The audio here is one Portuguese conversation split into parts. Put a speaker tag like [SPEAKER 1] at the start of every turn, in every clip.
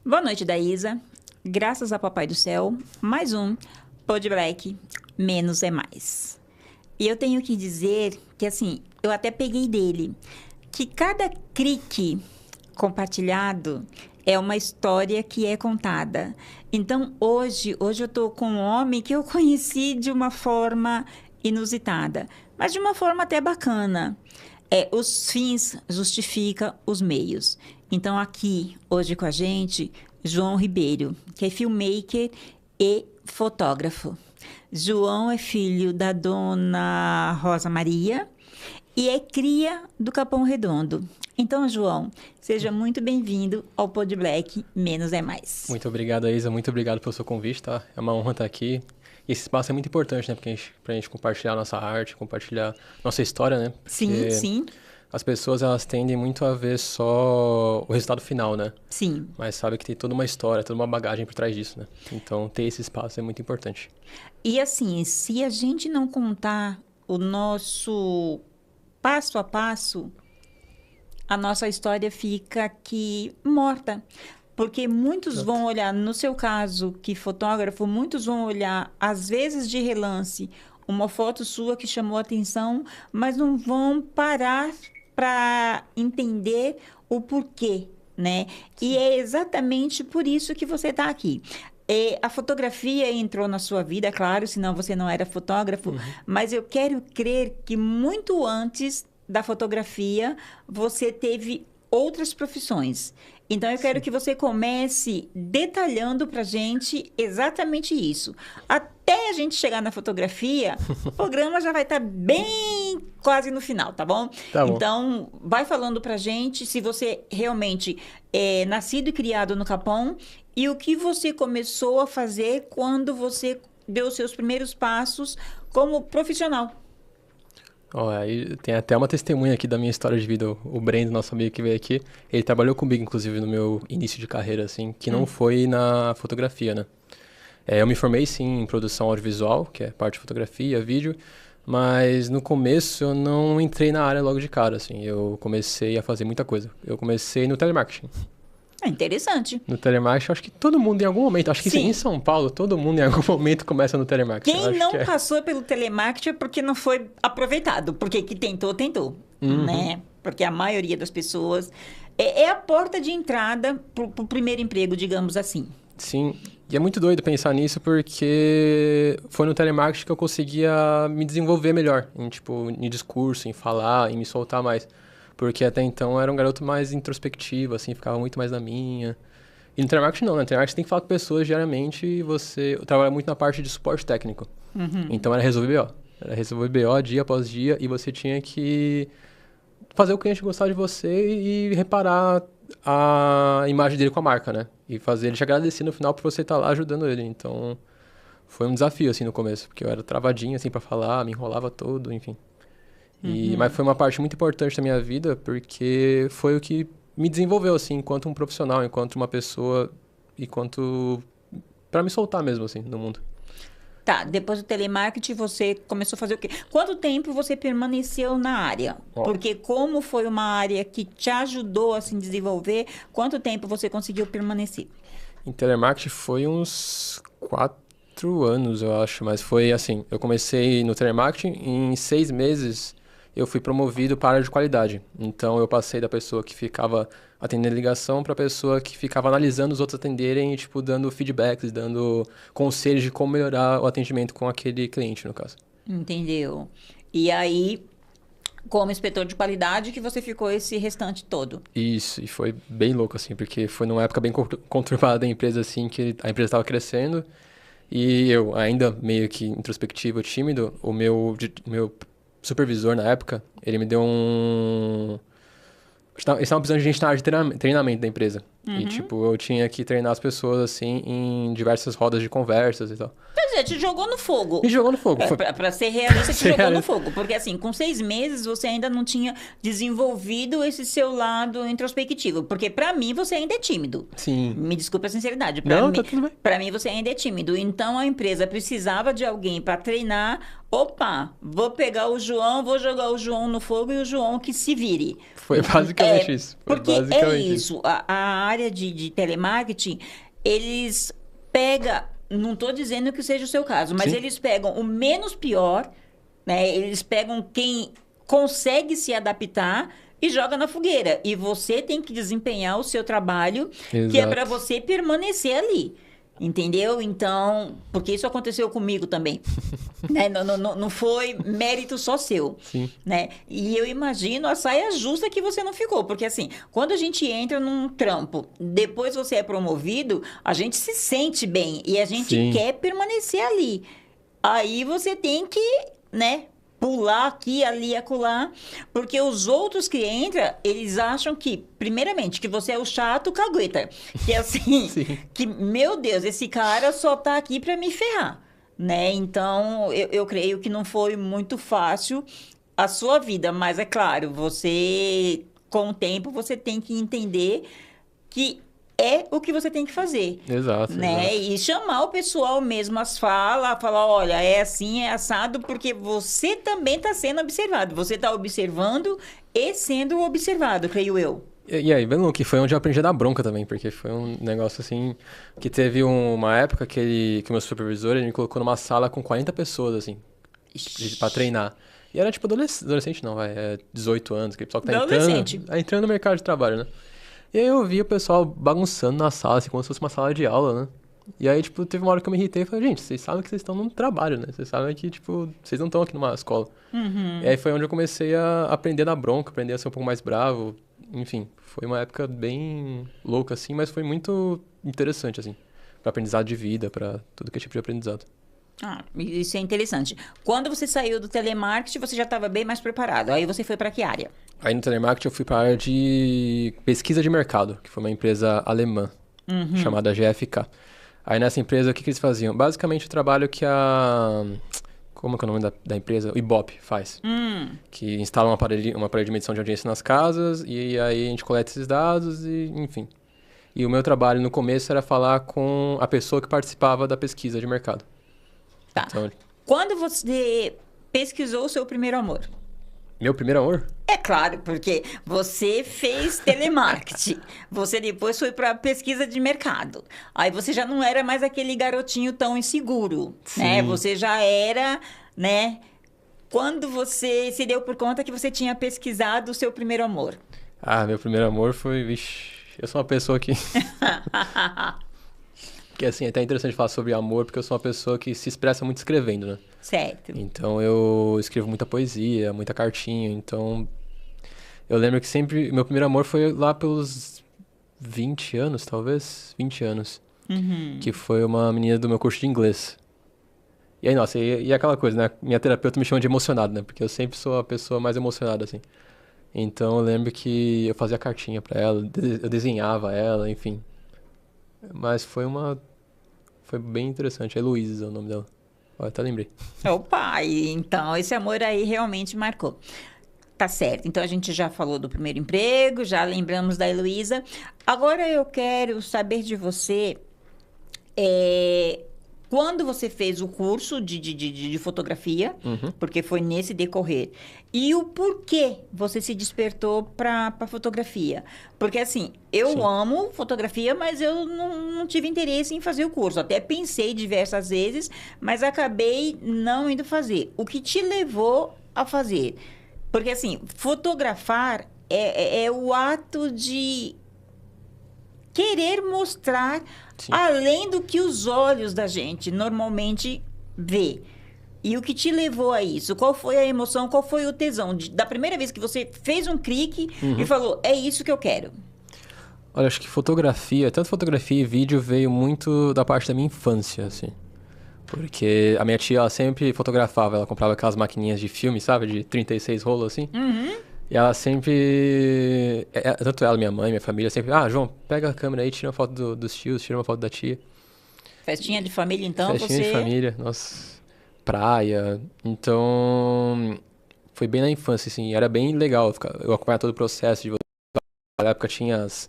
[SPEAKER 1] Boa noite, Daísa. Graças a Papai do Céu, mais um Pod Black, menos é mais. E eu tenho que dizer que, assim, eu até peguei dele, que cada clique compartilhado é uma história que é contada. Então, hoje eu tô com um homem que eu conheci de uma forma inusitada, mas de uma forma até bacana. Os fins justificam os meios. Então, aqui, hoje com a gente, João Ribeiro, que é filmmaker e fotógrafo. João é filho da dona Rosa Maria e é cria do Capão Redondo. Então, João, seja muito bem-vindo ao Pod Black, menos é mais.
[SPEAKER 2] Muito obrigado, Isa. Muito obrigado pelo seu convite, tá? É uma honra estar aqui. E esse espaço é muito importante, né? Pra gente compartilhar nossa arte, compartilhar nossa história, né? Porque
[SPEAKER 1] Sim.
[SPEAKER 2] as pessoas, elas tendem muito a ver só o resultado final, né?
[SPEAKER 1] Sim.
[SPEAKER 2] Mas sabe que tem toda uma história, toda uma bagagem por trás disso, né? Então, ter esse espaço é muito importante.
[SPEAKER 1] E assim, se a gente não contar o nosso passo a passo, a nossa história fica aqui morta. Porque muitos vão olhar, no seu caso, que fotógrafo, muitos vão olhar, às vezes de relance, uma foto sua que chamou a atenção, mas não vão parar para entender o porquê, né? E é exatamente por isso que você está aqui. A fotografia entrou na sua vida, claro, senão você não era fotógrafo, mas eu quero crer que muito antes da fotografia você teve outras profissões. Então, eu quero que você comece detalhando para a gente exatamente isso. Até a gente chegar na fotografia, o programa já vai estar bem quase no final, tá bom?
[SPEAKER 2] Tá bom.
[SPEAKER 1] Então, vai falando para a gente se você realmente é nascido e criado no Capão e o que você começou a fazer quando você deu os seus primeiros passos como profissional.
[SPEAKER 2] Ó, aí tem até uma testemunha aqui da minha história de vida, o Brendo, nosso amigo que veio aqui. Ele trabalhou comigo, inclusive, no meu início de carreira, assim, que não foi na fotografia, né? Eu me formei, sim, em produção audiovisual, que é parte de fotografia, vídeo, mas no começo eu não entrei na área logo de cara, assim, eu comecei a fazer muita coisa. Eu comecei no telemarketing.
[SPEAKER 1] É interessante.
[SPEAKER 2] No telemarketing, acho que todo mundo em algum momento, acho que
[SPEAKER 1] Sim.
[SPEAKER 2] em São Paulo, todo mundo em algum momento começa no telemarketing. Eu
[SPEAKER 1] Quem
[SPEAKER 2] acho
[SPEAKER 1] não
[SPEAKER 2] que
[SPEAKER 1] passou pelo telemarketing é porque não foi aproveitado, porque que tentou, né? Porque a maioria das pessoas... É a porta de entrada para o primeiro emprego, digamos assim.
[SPEAKER 2] Sim, e é muito doido pensar nisso porque foi no telemarketing que eu conseguia me desenvolver melhor, em, tipo, em discurso, em falar, em me soltar mais. Porque até então eu era um garoto mais introspectivo, assim, ficava muito mais na minha. E no telemarketing não, né? No telemarketing você tem que falar com pessoas diariamente e eu trabalho muito na parte de suporte técnico. Então era resolver BO. Era resolver BO dia após dia e você tinha que fazer o cliente gostar de você e reparar a imagem dele com a marca, né? E fazer ele te agradecer no final por você estar lá ajudando ele. Então, foi um desafio, assim, no começo. Porque eu era travadinho, assim, pra falar, me enrolava todo, enfim. Mas foi uma parte muito importante da minha vida, porque foi o que me desenvolveu, assim, enquanto um profissional, enquanto uma pessoa, enquanto... pra me soltar mesmo, assim, no mundo.
[SPEAKER 1] Tá, depois do telemarketing você começou a fazer o quê? Quanto tempo você permaneceu na área? Porque como foi uma área que te ajudou a se desenvolver, quanto tempo você conseguiu permanecer?
[SPEAKER 2] Em telemarketing foi uns 4 anos, eu acho, mas foi assim, eu comecei no telemarketing, em 6 meses eu fui promovido para a área de qualidade. Então eu passei da pessoa que ficava atendendo ligação para a pessoa que ficava analisando os outros atenderem e, tipo, dando feedbacks, dando conselhos de como melhorar o atendimento com aquele cliente, no caso.
[SPEAKER 1] Entendeu? E aí, como inspetor de qualidade, que você ficou esse restante todo?
[SPEAKER 2] Isso, e foi bem louco, assim, porque foi numa época bem conturbada da empresa, assim, que a empresa estava crescendo e eu, ainda meio que introspectivo, tímido, o meu supervisor na época, ele me deu um... Eles estavam precisando de gente na área de treinamento da empresa. E, tipo, eu tinha que treinar as pessoas, assim, em diversas rodas de conversas e tal.
[SPEAKER 1] Quer seja, te jogou no fogo.
[SPEAKER 2] Me jogou no fogo.
[SPEAKER 1] Pra ser realista, te jogou no fogo. Porque assim, com 6 meses, você ainda não tinha desenvolvido esse seu lado introspectivo. Porque pra mim, você ainda é tímido.
[SPEAKER 2] Sim.
[SPEAKER 1] Me desculpe a sinceridade.
[SPEAKER 2] Não, tá tudo bem.
[SPEAKER 1] Pra mim, você ainda é tímido. Então, a empresa precisava de alguém pra treinar. Opa, vou pegar o João, vou jogar o João no fogo e o João que se vire.
[SPEAKER 2] Foi basicamente isso.
[SPEAKER 1] Porque basicamente isso. A área de telemarketing, eles pegam... Não estou dizendo que seja o seu caso, mas
[SPEAKER 2] Sim.
[SPEAKER 1] eles pegam o menos pior, né? Eles pegam quem consegue se adaptar e joga na fogueira. E você tem que desempenhar o seu trabalho,
[SPEAKER 2] Exato.
[SPEAKER 1] que é para você permanecer ali. Entendeu? Então, porque isso aconteceu comigo também. Né? Não foi mérito só seu.
[SPEAKER 2] Sim.
[SPEAKER 1] Né? E eu imagino a saia justa que você não ficou. Porque assim, quando a gente entra num trampo, depois você é promovido, a gente se sente bem e a gente
[SPEAKER 2] Sim.
[SPEAKER 1] quer permanecer ali. Aí você tem que, né? Pular aqui, ali, acolá, porque os outros que entram, eles acham que, primeiramente, que você é o chato cagueta. Que assim,
[SPEAKER 2] Sim.
[SPEAKER 1] que, meu Deus, esse cara só tá aqui para me ferrar, né? Então, eu creio que não foi muito fácil a sua vida, mas é claro, você, com o tempo, você tem que entender que é o que você tem que fazer.
[SPEAKER 2] Exato.
[SPEAKER 1] Né?
[SPEAKER 2] Exato.
[SPEAKER 1] E chamar o pessoal mesmo às falar, olha, é assim, é assado, porque você também está sendo observado. Você está observando e sendo observado, creio eu.
[SPEAKER 2] E aí, vendo que foi onde eu aprendi a dar bronca também, porque foi um negócio assim, que teve uma época que o meu supervisor, ele me colocou numa sala com 40 pessoas, assim, pra treinar. E era tipo adolescente não, vai, 18 anos, aquele pessoal que tá entrando no mercado de trabalho, né? E aí eu vi o pessoal bagunçando na sala, assim, como se fosse uma sala de aula, né? E aí, tipo, teve uma hora que eu me irritei e falei, gente, vocês sabem que vocês estão num trabalho, né? Vocês sabem que, tipo, vocês não estão aqui numa escola.
[SPEAKER 1] Uhum.
[SPEAKER 2] E aí foi onde eu comecei a aprender a dar bronca, aprender a ser um pouco mais bravo. Enfim, foi uma época bem louca, assim, mas foi muito interessante, assim, pra aprendizado de vida, pra tudo que é tipo de aprendizado.
[SPEAKER 1] Ah, isso é interessante. Quando você saiu do telemarketing, você já estava bem mais preparado. Aí você foi para que área?
[SPEAKER 2] Aí no telemarketing eu fui para a área de pesquisa de mercado, que foi uma empresa alemã, chamada GfK. Aí nessa empresa, o que eles faziam? Basicamente o trabalho que a... Como é que é o nome da empresa? O Ibope faz. Que instala uma parede de medição de audiência nas casas, e aí a gente coleta esses dados, e enfim. E o meu trabalho no começo era falar com a pessoa que participava da pesquisa de mercado.
[SPEAKER 1] Tá.
[SPEAKER 2] Então,
[SPEAKER 1] quando você pesquisou o seu primeiro amor?
[SPEAKER 2] meu primeiro amor?
[SPEAKER 1] É claro, porque você fez telemarketing. Você depois foi para pesquisa de mercado. Aí você já não era mais aquele garotinho tão inseguro, né? Você já era, né? Quando você se deu por conta que você tinha pesquisado o seu primeiro amor?
[SPEAKER 2] Ah, meu primeiro amor foi... Vixe, eu sou uma pessoa que... Que assim, é até interessante falar sobre amor, porque eu sou uma pessoa que se expressa muito escrevendo, né?
[SPEAKER 1] Certo.
[SPEAKER 2] Então eu escrevo muita poesia, muita cartinha, então... Eu lembro que sempre... Meu primeiro amor foi lá pelos 20 anos, talvez? 20 anos. Que foi uma menina do meu curso de inglês. E aí, nossa, e aquela coisa, né? Minha terapeuta me chama de emocionado, né? Porque eu sempre sou a pessoa mais emocionada, assim. Então eu lembro que eu fazia cartinha pra ela, eu desenhava ela, enfim... Mas foi bem interessante. É Heloísa é o nome dela. Eu até lembrei.
[SPEAKER 1] Opa, então esse amor aí realmente marcou. Tá certo. Então a gente já falou do primeiro emprego, já lembramos da Heloísa. Agora eu quero saber de você, quando você fez o curso de fotografia, porque foi nesse decorrer, e o porquê você se despertou para fotografia. Porque assim, eu amo fotografia, mas eu não tive interesse em fazer o curso. Até pensei diversas vezes, mas acabei não indo fazer. O que te levou a fazer? Porque assim, fotografar é o ato de querer mostrar além do que os olhos da gente normalmente vê. E o que te levou a isso? Qual foi a emoção? Qual foi o tesão? Da primeira vez que você fez um clique e falou, é isso que eu quero.
[SPEAKER 2] Olha, acho que fotografia, tanto fotografia e vídeo veio muito da parte da minha infância, assim. Porque a minha tia, ela sempre fotografava, ela comprava aquelas maquininhas de filme, sabe? De 36 rolos, assim. E ela sempre... Tanto ela, minha mãe, minha família, sempre... Ah, João, pega a câmera aí, tira uma foto dos tios, tira uma foto da tia.
[SPEAKER 1] Festinha de família, então,
[SPEAKER 2] Festinha de família, nossa, praia. Então, foi bem na infância, assim, era bem legal. Eu acompanhava todo o processo de... Na época tinha as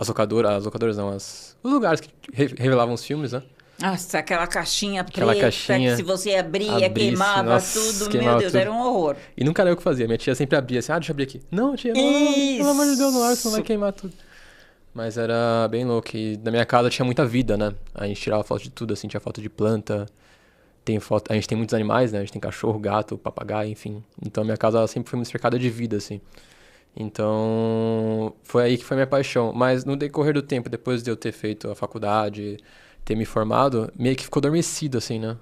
[SPEAKER 2] locadoras não, os lugares que revelavam os filmes, né?
[SPEAKER 1] Nossa, aquela caixinha
[SPEAKER 2] Aquela
[SPEAKER 1] preta que
[SPEAKER 2] caixinha,
[SPEAKER 1] se você abria,
[SPEAKER 2] abrisse,
[SPEAKER 1] queimava
[SPEAKER 2] nossa,
[SPEAKER 1] tudo. Meu
[SPEAKER 2] queimava
[SPEAKER 1] Deus,
[SPEAKER 2] tudo.
[SPEAKER 1] era um horror.
[SPEAKER 2] E nunca era eu que fazia, minha tia sempre abria assim, deixa eu abrir aqui. Não, tia, não abre, pelo amor de Deus, não abre, senão vai
[SPEAKER 1] Isso.
[SPEAKER 2] queimar tudo. Mas era bem louco, e na minha casa tinha muita vida, né? A gente tirava foto de tudo, assim, tinha foto de planta, tem foto, a gente tem muitos animais, né? A gente tem cachorro, gato, papagaio, enfim. Então minha casa ela sempre foi muito cercada de vida, assim. Então, foi aí que foi minha paixão. Mas no decorrer do tempo, depois de eu ter feito a faculdade, ter me formado, meio que ficou adormecido, assim, né?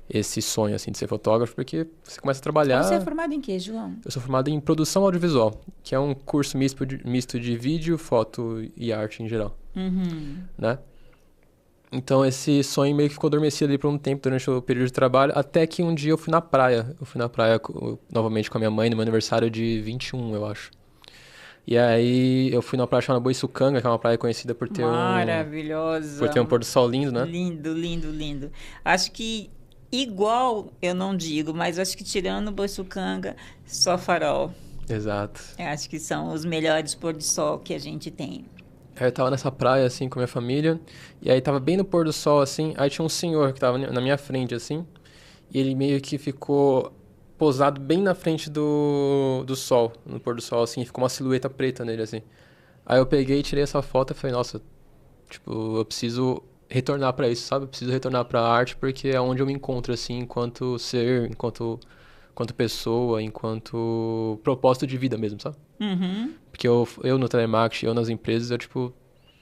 [SPEAKER 2] Esse sonho, assim, de ser fotógrafo, porque você começa a trabalhar...
[SPEAKER 1] Você é formado em quê, João?
[SPEAKER 2] Eu sou formado em produção audiovisual, que é um curso misto de vídeo, foto e arte em geral, né? Então, esse sonho meio que ficou adormecido ali por um tempo durante o período de trabalho, até que um dia eu fui na praia. Eu fui na praia novamente com a minha mãe, no meu aniversário de 21, eu acho. E aí, eu fui numa praia chamada Boiçucanga, que é uma praia conhecida por ter por ter um
[SPEAKER 1] Maravilhosa.
[SPEAKER 2] pôr do sol lindo, né?
[SPEAKER 1] Lindo, lindo, lindo. Acho que igual, eu não digo, mas acho que tirando Boiçucanga, só Farol.
[SPEAKER 2] Exato.
[SPEAKER 1] Eu acho que são os melhores pôr do sol que a gente tem.
[SPEAKER 2] Aí eu tava nessa praia, assim, com a minha família, e aí tava bem no pôr do sol, assim, aí tinha um senhor que tava na minha frente, assim, e ele meio que ficou posado bem na frente do sol, no pôr do sol, assim, e ficou uma silhueta preta nele, assim. Aí eu peguei e tirei essa foto e falei, nossa, tipo, eu preciso retornar pra isso, sabe? Eu preciso retornar pra arte porque é onde eu me encontro, assim, enquanto ser, enquanto pessoa, enquanto propósito de vida mesmo, sabe?
[SPEAKER 1] Uhum.
[SPEAKER 2] Porque eu no telemarketing, eu nas empresas, eu, tipo,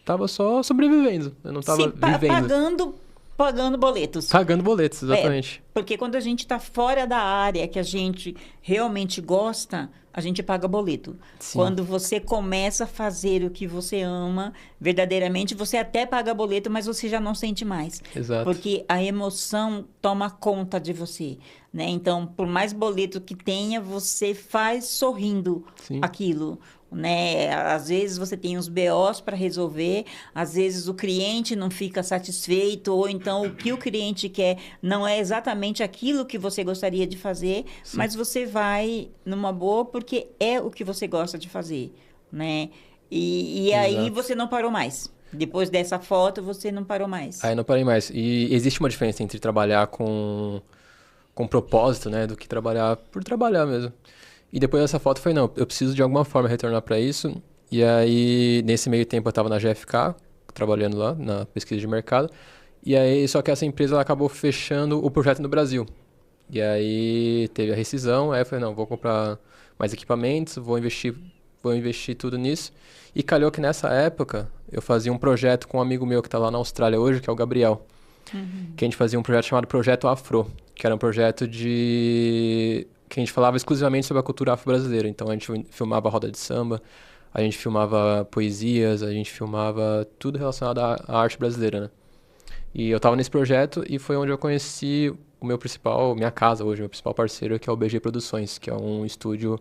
[SPEAKER 2] tava só sobrevivendo. Eu não tava
[SPEAKER 1] Sim,
[SPEAKER 2] vivendo.
[SPEAKER 1] pagando boletos.
[SPEAKER 2] Pagando boletos, exatamente.
[SPEAKER 1] Porque quando a gente está fora da área que a gente realmente gosta, a gente paga boleto.
[SPEAKER 2] Sim.
[SPEAKER 1] Quando você começa a fazer o que você ama, verdadeiramente, você até paga boleto, mas você já não sente mais.
[SPEAKER 2] Exato.
[SPEAKER 1] Porque a emoção toma conta de você, né? Então, por mais boleto que tenha, você faz sorrindo
[SPEAKER 2] Sim.
[SPEAKER 1] aquilo, né? Às vezes você tem os BOs para resolver, às vezes o cliente não fica satisfeito, ou então o que o cliente quer não é exatamente aquilo que você gostaria de fazer,
[SPEAKER 2] Sim.
[SPEAKER 1] mas você vai numa boa porque é o que você gosta de fazer, né? E aí
[SPEAKER 2] Exato.
[SPEAKER 1] você não parou mais. Depois dessa foto, você não parou mais.
[SPEAKER 2] Aí não parei mais. E existe uma diferença entre trabalhar com propósito, né, do que trabalhar por trabalhar mesmo. E depois dessa foto eu falei, não, eu preciso de alguma forma retornar para isso. E aí, nesse meio tempo, eu estava na GFK, trabalhando lá, na pesquisa de mercado. E aí, só que essa empresa ela acabou fechando o projeto no Brasil. E aí, teve a rescisão. Aí eu falei, não, vou comprar mais equipamentos, vou investir tudo nisso. E calhou que nessa época, eu fazia um projeto com um amigo meu que está lá na Austrália hoje, que é o Gabriel. Que a gente fazia um projeto chamado Projeto Afro, que era um projeto que a gente falava exclusivamente sobre a cultura afro-brasileira. Então, a gente filmava roda de samba, a gente filmava poesias, a gente filmava tudo relacionado à arte brasileira, né? E eu tava nesse projeto e foi onde eu conheci minha casa hoje, meu principal parceiro, que é o BG Produções, que é um estúdio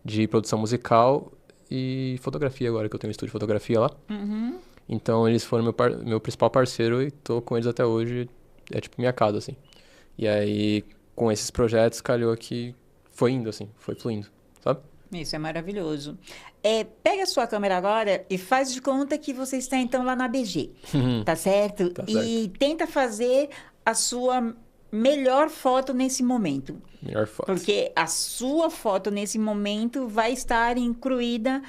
[SPEAKER 2] de produção musical e fotografia agora, que eu tenho um estúdio de fotografia lá. Então, eles foram meu principal parceiro e tô com eles até hoje, é tipo minha casa, assim. E aí, com esses projetos, calhou que foi indo, assim, foi fluindo, sabe?
[SPEAKER 1] Isso é maravilhoso. Pega a sua câmera agora e faz de conta que você está, então, lá na BG, tá certo?
[SPEAKER 2] Tá
[SPEAKER 1] E tenta fazer a sua melhor foto nesse momento.
[SPEAKER 2] Melhor foto.
[SPEAKER 1] Porque a sua foto nesse momento vai estar incluída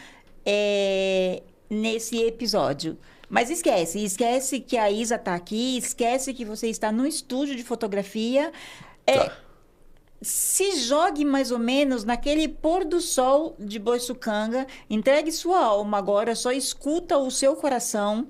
[SPEAKER 1] nesse episódio. Mas esquece que a Isa está aqui, esquece que você está no estúdio de fotografia.
[SPEAKER 2] Tá.
[SPEAKER 1] Se jogue mais ou menos naquele pôr do sol de Boiçucanga, entregue sua alma agora, só escuta o seu coração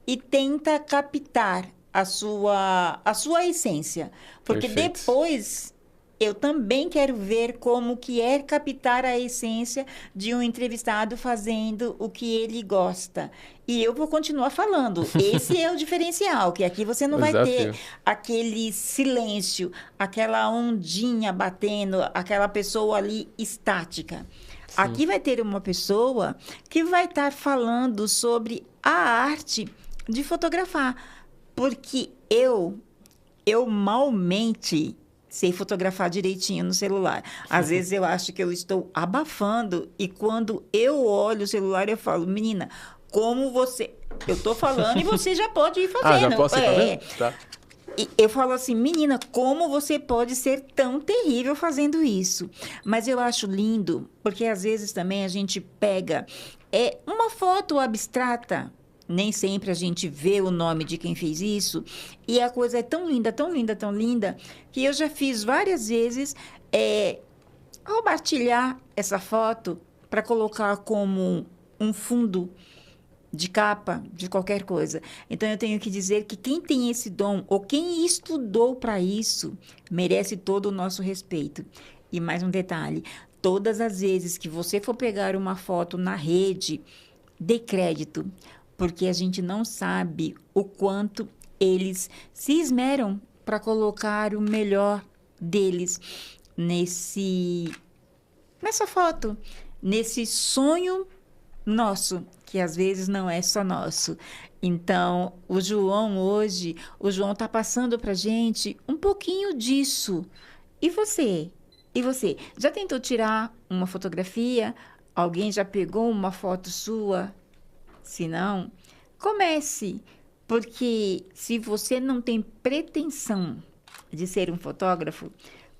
[SPEAKER 1] e tenta captar a sua essência. Porque
[SPEAKER 2] Perfeito.
[SPEAKER 1] depois eu também quero ver como que é captar a essência de um entrevistado fazendo o que ele gosta. E eu vou continuar falando. Esse é o diferencial, que aqui você não vai ter aquele silêncio, aquela ondinha batendo, aquela pessoa ali estática.
[SPEAKER 2] Sim.
[SPEAKER 1] Aqui vai ter uma pessoa que vai estar falando sobre a arte de fotografar. Porque eu malmente sei fotografar direitinho no celular. Às vezes eu acho que eu estou abafando e quando eu olho o celular eu falo, menina, como você... Eu tô falando e você já pode ir
[SPEAKER 2] Ah, já
[SPEAKER 1] fazendo.
[SPEAKER 2] posso ir fazendo? Tá.
[SPEAKER 1] E eu falo assim, menina, como você pode ser tão terrível fazendo isso? Mas eu acho lindo, porque às vezes também a gente pega uma foto abstrata, nem sempre a gente vê o nome de quem fez isso, e a coisa é tão linda, tão linda, tão linda, que eu já fiz várias vezes compartilhar essa foto para colocar como um fundo de capa, de qualquer coisa. Então, eu tenho que dizer que quem tem esse dom, ou quem estudou para isso, merece todo o nosso respeito. E mais um detalhe: todas as vezes que você for pegar uma foto na rede, dê crédito, porque a gente não sabe o quanto eles se esmeram para colocar o melhor deles nessa foto, nesse sonho nosso, que às vezes não é só nosso. Então, o João está passando para gente um pouquinho disso. E você? E você? Já tentou tirar uma fotografia? Alguém já pegou uma foto sua? Se não, comece. Porque se você não tem pretensão de ser um fotógrafo,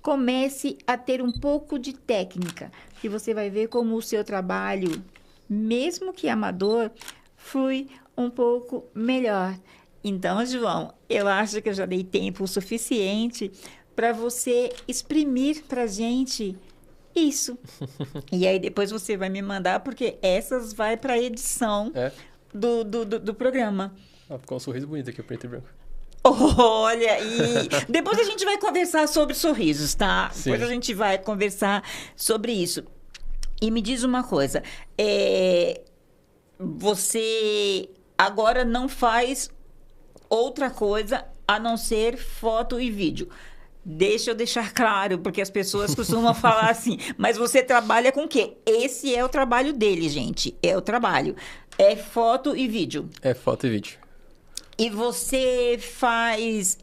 [SPEAKER 1] comece a ter um pouco de técnica, que você vai ver como o seu trabalho, mesmo que amador, flui um pouco melhor. Então, João, eu acho que eu já dei tempo suficiente para você exprimir para gente isso. E aí depois você vai me mandar, porque essas vai para a edição
[SPEAKER 2] É.
[SPEAKER 1] do programa.
[SPEAKER 2] Ah, ficou um sorriso bonito aqui, preto e branco.
[SPEAKER 1] Olha, e depois a gente vai conversar sobre sorrisos, tá?
[SPEAKER 2] Sim.
[SPEAKER 1] Depois a gente vai conversar sobre isso. E me diz uma coisa, você agora não faz outra coisa a não ser foto e vídeo. Deixa eu deixar claro, porque as pessoas costumam falar assim, mas você trabalha com o quê? Esse é o trabalho dele, gente, é o trabalho. É foto e vídeo.
[SPEAKER 2] É foto e vídeo.
[SPEAKER 1] E você faz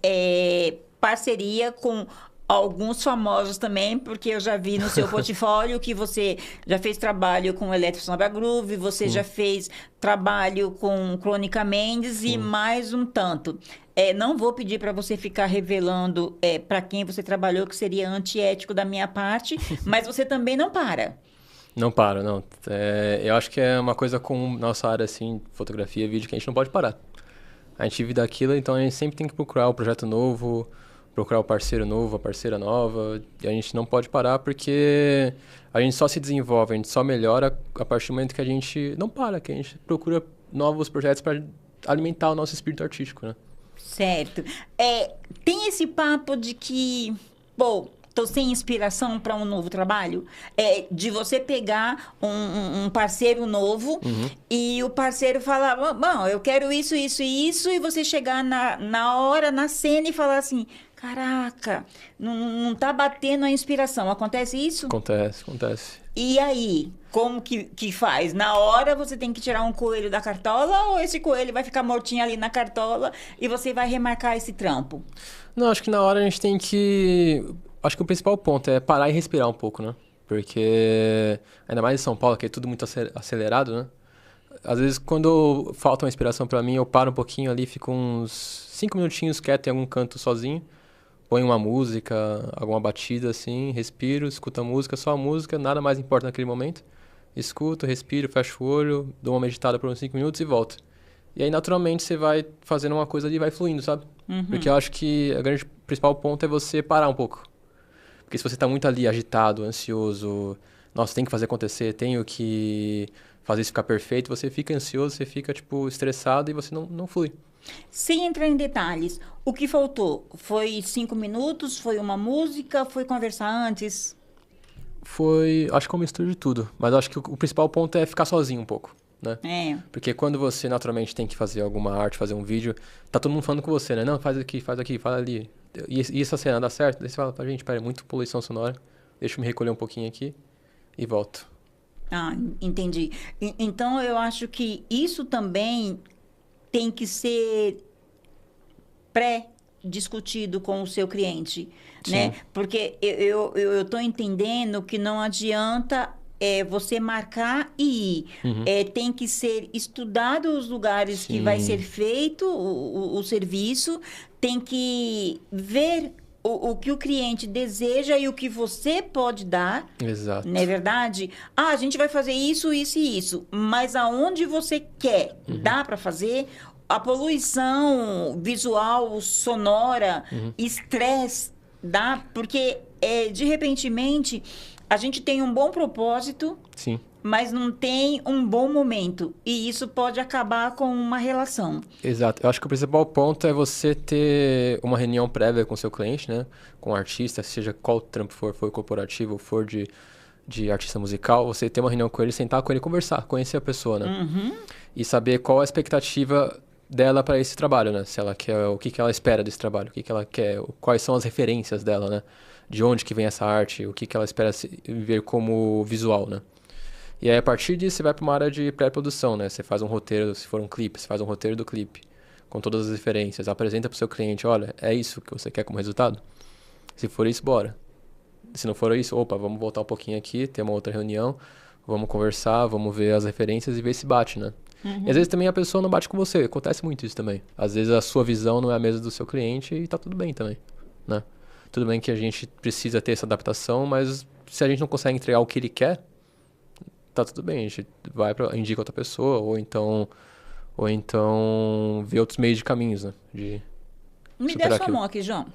[SPEAKER 1] parceria com alguns famosos também, porque eu já vi no seu portfólio que você já fez trabalho com Eletro Samba Groove, você já fez trabalho com Crônica Mendes e mais um tanto. Não vou pedir para você ficar revelando para quem você trabalhou, que seria antiético da minha parte, mas você também não para.
[SPEAKER 2] Não paro, não. Eu acho que é uma coisa com nossa área, assim, fotografia, vídeo, que a gente não pode parar. A gente vive daquilo, então a gente sempre tem que procurar o projeto novo, procurar o parceiro novo, a parceira nova. E a gente não pode parar porque a gente só se desenvolve, a gente só melhora a partir do momento que a gente não para, que a gente procura novos projetos para alimentar o nosso espírito artístico, né?
[SPEAKER 1] Certo. Tem esse papo de que, pô, tô sem inspiração para um novo trabalho? De você pegar um parceiro novo e o parceiro falar, bom, eu quero isso, isso e isso, e você chegar na hora, na cena e falar assim, caraca, não tá batendo a inspiração. Acontece isso?
[SPEAKER 2] Acontece.
[SPEAKER 1] E aí, como que faz? Na hora você tem que tirar um coelho da cartola ou esse coelho vai ficar mortinho ali na cartola e você vai remarcar esse trampo?
[SPEAKER 2] Não, acho que na hora a gente tem que... Acho que o principal ponto é parar e respirar um pouco, né? Porque, ainda mais em São Paulo, que é tudo muito acelerado, né? Às vezes, quando falta uma inspiração pra mim, eu paro um pouquinho ali, fico uns 5 minutinhos quieto em algum canto sozinho, ponho uma música, alguma batida assim, respiro, escuto a música, só a música, nada mais importa naquele momento. Escuto, respiro, fecho o olho, dou uma meditada por uns 5 minutos e volto. E aí, naturalmente, você vai fazendo uma coisa ali e vai fluindo, sabe? Porque eu acho que o principal ponto é você parar um pouco. Porque se você está muito ali agitado, ansioso, nossa, tem que fazer acontecer, tenho que fazer isso ficar perfeito, você fica ansioso, você fica, tipo, estressado e você não flui.
[SPEAKER 1] Sem entrar em detalhes, o que faltou? Foi 5 minutos? Foi uma música? Foi conversar antes?
[SPEAKER 2] Foi, acho que é uma mistura de tudo, mas acho que o principal ponto é ficar sozinho um pouco, né? Porque quando você naturalmente tem que fazer alguma arte, fazer um vídeo, tá todo mundo falando com você, né? Não, faz aqui, fala ali. E essa cena dá certo? Daí você fala, gente, pera, muito poluição sonora, deixa eu me recolher um pouquinho aqui e volto.
[SPEAKER 1] Ah, entendi. Então, eu acho que isso também tem que ser pré-discutido com o seu cliente, né?
[SPEAKER 2] Sim.
[SPEAKER 1] Porque eu estou entendendo que não adianta você marcar e ir.
[SPEAKER 2] Uhum.
[SPEAKER 1] Tem que ser estudado os lugares que vai ser
[SPEAKER 2] Sim.
[SPEAKER 1] feito o serviço, tem que ver o que o cliente deseja e o que você pode dar.
[SPEAKER 2] Exato.
[SPEAKER 1] Não é verdade? Ah, a gente vai fazer isso, isso e isso. Mas aonde você quer, dá para fazer? A poluição visual, sonora, estresse, dá? Porque, de repentemente, a gente tem um bom propósito,
[SPEAKER 2] Sim.
[SPEAKER 1] mas não tem um bom momento. E isso pode acabar com uma relação.
[SPEAKER 2] Exato. Eu acho que o principal ponto é você ter uma reunião prévia com o seu cliente, né? Com o artista, seja qual trampo for corporativo, for de artista musical, você ter uma reunião com ele, sentar com ele, conversar, conhecer a pessoa, né? E saber qual a expectativa dela para esse trabalho, né? Se ela quer, o que que ela espera desse trabalho, o que que ela quer, quais são as referências dela, né? De onde que vem essa arte, o que que ela espera ver como visual, né? E aí, a partir disso, você vai para uma área de pré-produção, né? Você faz um roteiro, se for um clipe, você faz um roteiro do clipe, com todas as referências, apresenta para o seu cliente, olha, é isso que você quer como resultado? Se for isso, bora. Se não for isso, opa, vamos voltar um pouquinho aqui, ter uma outra reunião, vamos conversar, vamos ver as referências e ver se bate, né? E às vezes também a pessoa não bate com você, acontece muito isso também. Às vezes a sua visão não é a mesma do seu cliente e tá tudo bem também, né? Tudo bem que a gente precisa ter essa adaptação, mas se a gente não consegue entregar o que ele quer, tá tudo bem, a gente indica outra pessoa, ou então vê outros meios de caminhos, né? De
[SPEAKER 1] Me dê
[SPEAKER 2] superar
[SPEAKER 1] sua
[SPEAKER 2] aquilo.
[SPEAKER 1] mão aqui, João.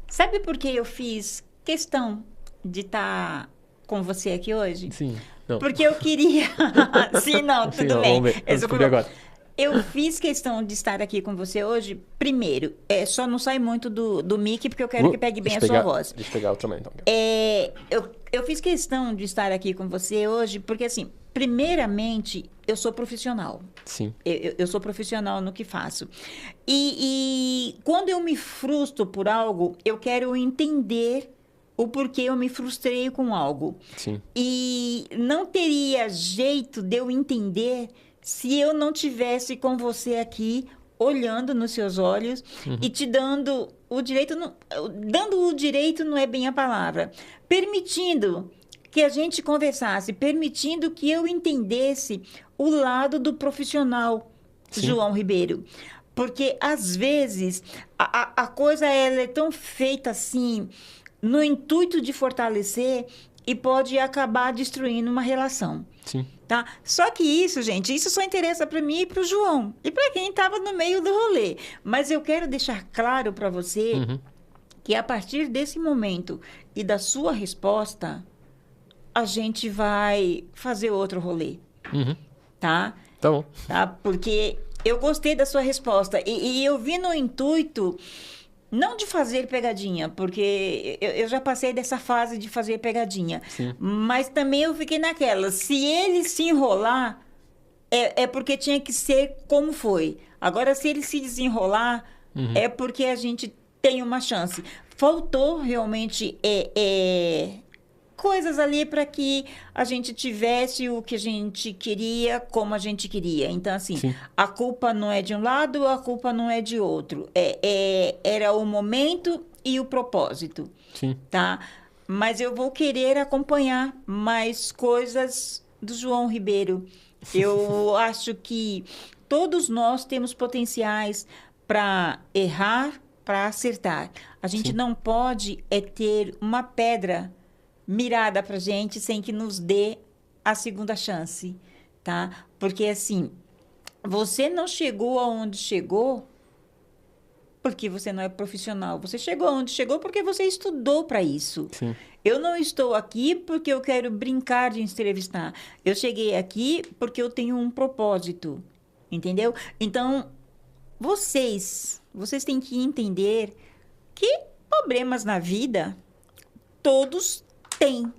[SPEAKER 1] Sabe por que eu fiz questão de estar com você aqui hoje?
[SPEAKER 2] Sim, não.
[SPEAKER 1] Porque eu queria. Sim, não,
[SPEAKER 2] Sim,
[SPEAKER 1] tudo
[SPEAKER 2] não,
[SPEAKER 1] bem.
[SPEAKER 2] vamos ver,
[SPEAKER 1] Esse
[SPEAKER 2] descobri agora.
[SPEAKER 1] Eu fiz questão de estar aqui com você hoje. Primeiro, só não sai muito do mic, porque eu quero que pegue bem a sua voz.
[SPEAKER 2] Deixa eu pegar o também, então.
[SPEAKER 1] Eu fiz questão de estar aqui com você hoje, porque, assim, primeiramente, eu sou profissional.
[SPEAKER 2] Sim,
[SPEAKER 1] Eu sou profissional no que faço. E quando eu me frustro por algo, eu quero entender o porquê eu me frustrei com algo.
[SPEAKER 2] sim,
[SPEAKER 1] E não teria jeito de eu entender se eu não tivesse com você aqui, olhando nos seus olhos e te dando o direito. Dando o direito não é bem a palavra. Permitindo que a gente conversasse, permitindo que eu entendesse o lado do profissional,
[SPEAKER 2] Sim.
[SPEAKER 1] João Ribeiro. Porque, às vezes, a coisa ela é tão feita assim, no intuito de fortalecer, e pode acabar destruindo uma relação.
[SPEAKER 2] sim,
[SPEAKER 1] Tá? Só que isso, gente, isso só interessa para mim e para o João. E para quem estava no meio do rolê. Mas eu quero deixar claro para você que a partir desse momento e da sua resposta, a gente vai fazer outro rolê. Tá?
[SPEAKER 2] tá bom.
[SPEAKER 1] Tá? Porque eu gostei da sua resposta. E eu vi no intuito, não de fazer pegadinha, porque eu já passei dessa fase de fazer pegadinha.
[SPEAKER 2] Sim.
[SPEAKER 1] Mas também eu fiquei naquela. Se ele se enrolar, é porque tinha que ser como foi. Agora, se ele se desenrolar, é porque a gente tem uma chance. Faltou realmente coisas ali para que a gente tivesse o que a gente queria, como a gente queria. Então, assim,
[SPEAKER 2] Sim.
[SPEAKER 1] a culpa não é de um lado, a culpa não é de outro. Era o momento e o propósito,
[SPEAKER 2] Sim.
[SPEAKER 1] tá? Mas eu vou querer acompanhar mais coisas do João Ribeiro. Eu acho que todos nós temos potenciais para errar, para acertar. A gente
[SPEAKER 2] Sim.
[SPEAKER 1] não pode ter uma pedra mirada pra gente sem que nos dê a segunda chance, tá? Porque, assim, você não chegou aonde chegou porque você não é profissional. Você chegou aonde chegou porque você estudou para isso.
[SPEAKER 2] Sim.
[SPEAKER 1] Eu não estou aqui porque eu quero brincar de entrevistar. Eu cheguei aqui porque eu tenho um propósito, entendeu? Então, vocês têm que entender que problemas na vida todos têm.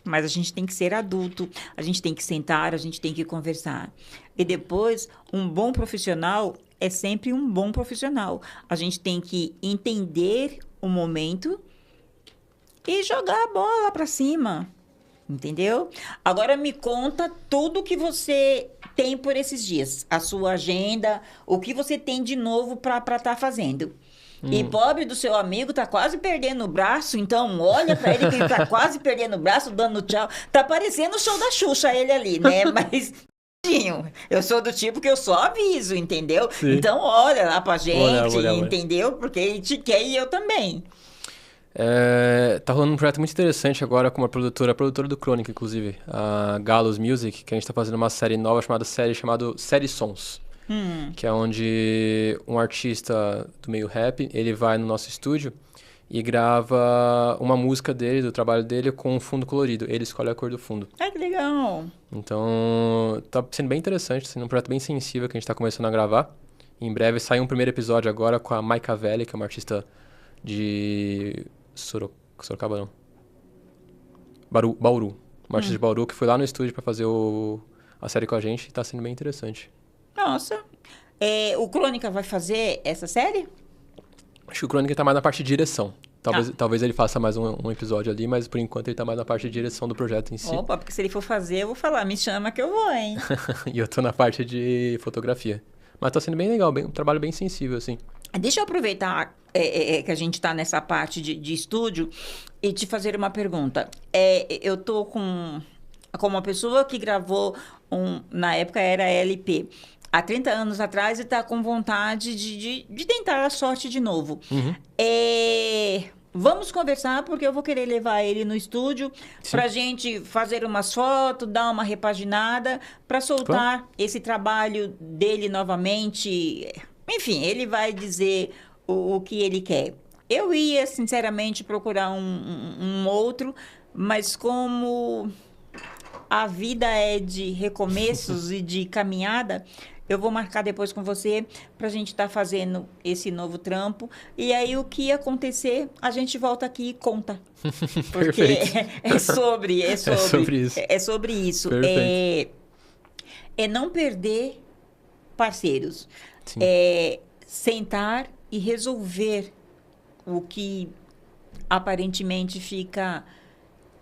[SPEAKER 1] Mas a gente tem que ser adulto, a gente tem que sentar, a gente tem que conversar. E depois, um bom profissional é sempre um bom profissional. A gente tem que entender o momento e jogar a bola para cima. Entendeu? Agora me conta tudo que você tem por esses dias, a sua agenda, o que você tem de novo para estar fazendo. E pobre do seu amigo tá quase perdendo o braço, então olha para ele que ele tá quase perdendo o braço, dando tchau. Tá parecendo o show da Xuxa ele ali, né? Mas tadinho, eu sou do tipo que eu só aviso, entendeu?
[SPEAKER 2] Sim.
[SPEAKER 1] Então olha lá pra
[SPEAKER 2] Vou olhar,
[SPEAKER 1] gente,
[SPEAKER 2] vou olhar, vou olhar.
[SPEAKER 1] entendeu? Porque ele te quer e eu também.
[SPEAKER 2] Tá rolando um projeto muito interessante agora com uma produtora, a produtora do Crônica, inclusive, a Galos Music, que a gente tá fazendo uma série nova chamada Série Sons. Que é onde um artista do meio rap, ele vai no nosso estúdio e grava uma música dele, do trabalho dele, com um fundo colorido. Ele escolhe a cor do fundo.
[SPEAKER 1] Ai, que legal.
[SPEAKER 2] Então, tá sendo bem interessante, sendo um projeto bem sensível que a gente tá começando a gravar. Em breve sai um primeiro episódio agora com a Maika Velli, que é uma artista de Sorocaba, não. Bauru. Uma artista de Bauru que foi lá no estúdio pra fazer a série com a gente e tá sendo bem interessante.
[SPEAKER 1] Nossa. O Crônica vai fazer essa série?
[SPEAKER 2] Acho que o Crônica tá mais na parte de direção. Talvez ele faça mais um episódio ali, mas por enquanto ele tá mais na parte de direção do projeto em si.
[SPEAKER 1] Opa, porque se ele for fazer, eu vou falar, me chama que eu vou, hein?
[SPEAKER 2] E eu tô na parte de fotografia. Mas tá sendo bem legal, um trabalho bem sensível, assim.
[SPEAKER 1] Deixa eu aproveitar que a gente tá nessa parte de estúdio e te fazer uma pergunta. Eu tô com uma pessoa que gravou, na época era LP, há 30 anos atrás e tá com vontade de tentar a sorte de novo. Vamos conversar, porque eu vou querer levar ele no estúdio pra gente fazer umas fotos, dar uma repaginada, pra soltar esse trabalho dele novamente. Enfim, ele vai dizer o que ele quer. Eu ia, sinceramente, procurar um outro, mas como a vida é de recomeços e de caminhada, eu vou marcar depois com você pra gente estar fazendo esse novo trampo. E aí, o que acontecer, a gente volta aqui e conta. Porque é sobre
[SPEAKER 2] isso.
[SPEAKER 1] É sobre isso.
[SPEAKER 2] Perfeito.
[SPEAKER 1] É não perder parceiros.
[SPEAKER 2] Sim.
[SPEAKER 1] Sentar e resolver o que aparentemente fica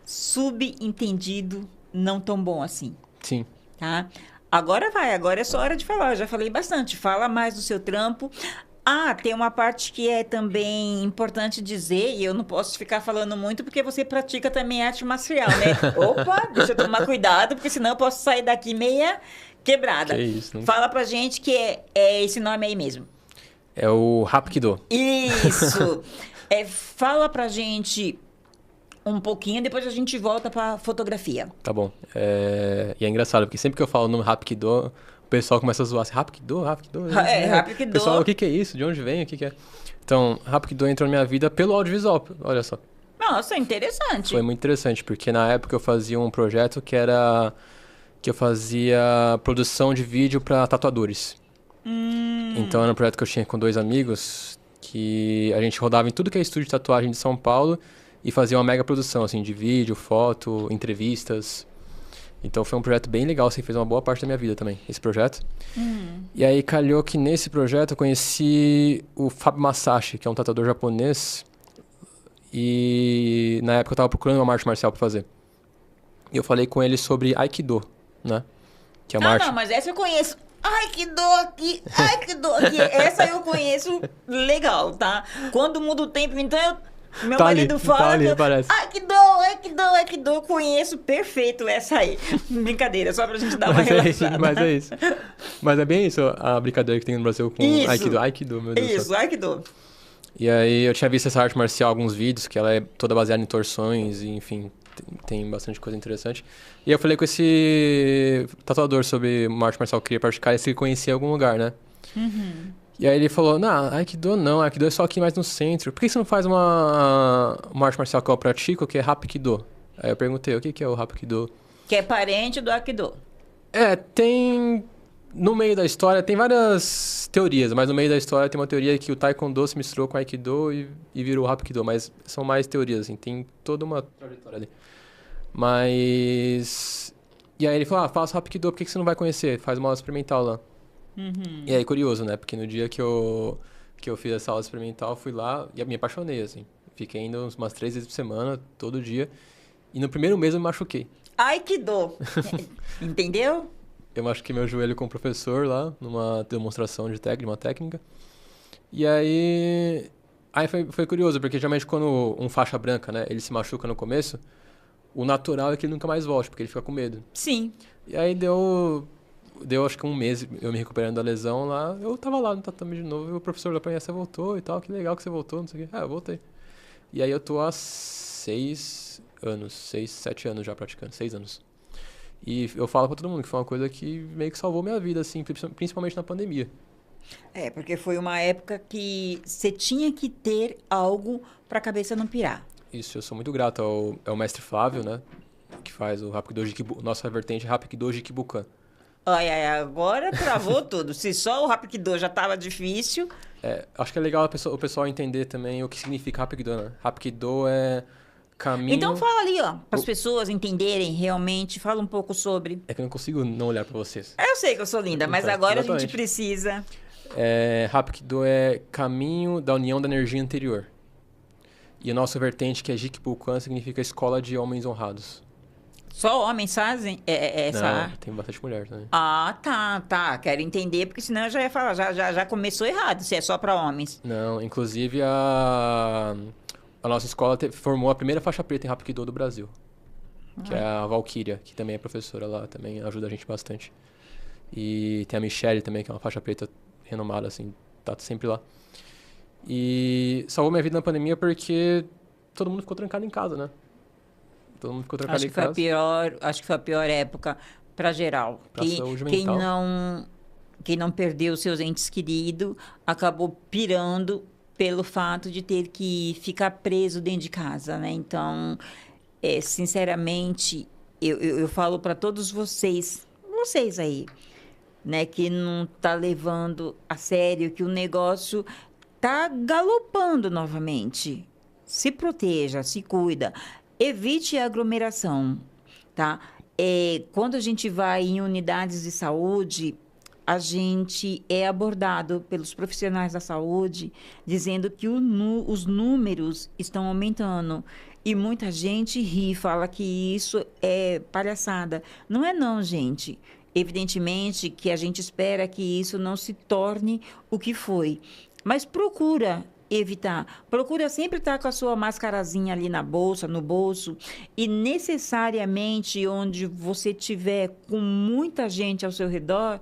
[SPEAKER 1] subentendido, não tão bom assim.
[SPEAKER 2] Sim.
[SPEAKER 1] Tá? Agora é só hora de falar. Eu já falei bastante. Fala mais do seu trampo. Tem uma parte que é também importante dizer, e eu não posso ficar falando muito, porque você pratica também arte marcial, né? Opa, deixa eu tomar cuidado, porque senão eu posso sair daqui meia quebrada.
[SPEAKER 2] Que isso, não?
[SPEAKER 1] Fala pra gente que é esse nome aí mesmo.
[SPEAKER 2] É o Hapkido.
[SPEAKER 1] Isso! Fala pra gente um pouquinho, depois a gente volta pra fotografia.
[SPEAKER 2] Tá bom. E é engraçado, porque sempre que eu falo o nome Hapkido, o pessoal começa a zoar assim, Hapkido?
[SPEAKER 1] Hapkido.
[SPEAKER 2] O pessoal, o que é isso? De onde vem? O que é? Então, Hapkido entrou na minha vida pelo audiovisual, olha só.
[SPEAKER 1] Nossa, interessante.
[SPEAKER 2] Foi muito interessante, porque na época eu fazia um projeto que eu fazia produção de vídeo para tatuadores. Então era um projeto que eu tinha com 2 amigos, que a gente rodava em tudo que é estúdio de tatuagem de São Paulo e fazia uma mega produção, assim, de vídeo, foto, entrevistas. Então foi um projeto bem legal, assim, fez uma boa parte da minha vida também, esse projeto. E aí calhou que nesse projeto eu conheci o Fábio Masashi, que é um tatuador japonês, e na época eu tava procurando uma arte marcial pra fazer. E eu falei com ele sobre Aikido, né? Que é uma arte...
[SPEAKER 1] Não, mas essa eu conheço. Ai, que dor aqui. Ai, que dor aqui. Essa eu conheço legal, tá? Quando muda o tempo, então meu
[SPEAKER 2] tá
[SPEAKER 1] marido
[SPEAKER 2] ali,
[SPEAKER 1] fala.
[SPEAKER 2] Tá ali, parece.
[SPEAKER 1] Ai, que dor, ai, que dor, ai, que dor. Conheço perfeito essa aí. Brincadeira, só pra gente dar uma relaxada.
[SPEAKER 2] Mas é isso. Mas é bem isso a brincadeira que tem no Brasil com Aikido. Aikido, meu Deus do céu.
[SPEAKER 1] Isso, Aikido.
[SPEAKER 2] E aí eu tinha visto essa arte marcial, alguns vídeos, que ela é toda baseada em torções, e enfim, tem bastante coisa interessante. E eu falei com esse tatuador sobre uma arte marcial que eu queria praticar, e se ele conhecia em algum lugar, né? E aí ele falou, Aikido é só aqui mais no centro. Por que você não faz uma arte marcial que eu pratico, que é Hapkido? Aí eu perguntei, o que é o Hapkido?
[SPEAKER 1] Que é parente do Aikido.
[SPEAKER 2] Tem... No meio da história, tem várias teorias, mas no meio da história tem uma teoria que o Taekwondo se misturou com o Aikido e virou o Hapkido, mas são mais teorias, assim, tem toda uma trajetória ali. Mas... E aí ele falou, faça o Hapkido, por que você não vai conhecer? Faz uma aula experimental lá. E aí, curioso, né? Porque no dia que eu fiz essa aula experimental, fui lá e me apaixonei, assim. Fiquei indo umas 3 vezes por semana, todo dia. E no primeiro mês eu me machuquei.
[SPEAKER 1] Ai, que dor. Entendeu?
[SPEAKER 2] Eu machuquei meu joelho com o professor lá, numa demonstração de uma técnica. E aí foi curioso, porque geralmente quando um faixa branca, né, ele se machuca no começo, o natural é que ele nunca mais volte, porque ele fica com medo.
[SPEAKER 1] Sim.
[SPEAKER 2] E aí deu acho que um mês eu me recuperando da lesão lá, eu tava lá no tatame de novo, e o professor olhou pra mim, você voltou e tal, que legal que você voltou, não sei o quê. Eu voltei. E aí eu tô há 7 anos já praticando, 6 anos. E eu falo pra todo mundo que foi uma coisa que meio que salvou minha vida, assim, principalmente na pandemia.
[SPEAKER 1] Porque foi uma época que você tinha que ter algo para a cabeça não pirar.
[SPEAKER 2] Isso, eu sou muito grato ao mestre Flávio, né? Que faz o Hapkido Jikibukan, nossa vertente Hapkido Jikibukan.
[SPEAKER 1] Ai, ai, agora travou tudo. Se só o Hapkido já estava difícil.
[SPEAKER 2] Acho que é legal o pessoal entender também o que significa Hapkido, né? Hapkido é caminho...
[SPEAKER 1] Então fala ali, ó, para as pessoas entenderem realmente. Fala um pouco sobre.
[SPEAKER 2] É que eu não consigo não olhar pra vocês.
[SPEAKER 1] Eu sei que eu sou linda, mas
[SPEAKER 2] Então,
[SPEAKER 1] agora a
[SPEAKER 2] exatamente.
[SPEAKER 1] gente precisa.
[SPEAKER 2] Hapkido é caminho da união da energia anterior. E a nossa vertente, que é Jikibukan, significa escola de homens honrados.
[SPEAKER 1] Só homens fazem essa
[SPEAKER 2] Não,
[SPEAKER 1] arte?
[SPEAKER 2] tem bastante mulher também.
[SPEAKER 1] Ah, tá. Quero entender, porque senão eu já ia falar, já começou errado, se é só para homens.
[SPEAKER 2] Não, inclusive a nossa escola formou a primeira faixa preta em Hapkido do Brasil. Que é a Valkyria, que também é professora lá, também ajuda a gente bastante. E tem a Michelle também, que é uma faixa preta renomada, assim, tá sempre lá. E salvou minha vida na pandemia porque todo mundo ficou trancado em casa, né? Todo mundo ficou trancado em casa.
[SPEAKER 1] Acho que foi a pior época para geral.
[SPEAKER 2] Pra saúde mental.
[SPEAKER 1] Quem não perdeu seus entes queridos acabou pirando pelo fato de ter que ficar preso dentro de casa, né? Então, sinceramente, eu falo para todos vocês aí, né, que não tá levando a sério, que o negócio tá galopando novamente. Se proteja, se cuida, evite a aglomeração, tá? Quando a gente vai em unidades de saúde, a gente é abordado pelos profissionais da saúde dizendo que os números estão aumentando. E muita gente ri, fala que isso é palhaçada. Não é não, gente. Evidentemente que a gente espera que isso não se torne o que foi. Mas procura evitar. Procura sempre estar com a sua mascarazinha ali na bolsa, no bolso. E necessariamente onde você tiver com muita gente ao seu redor,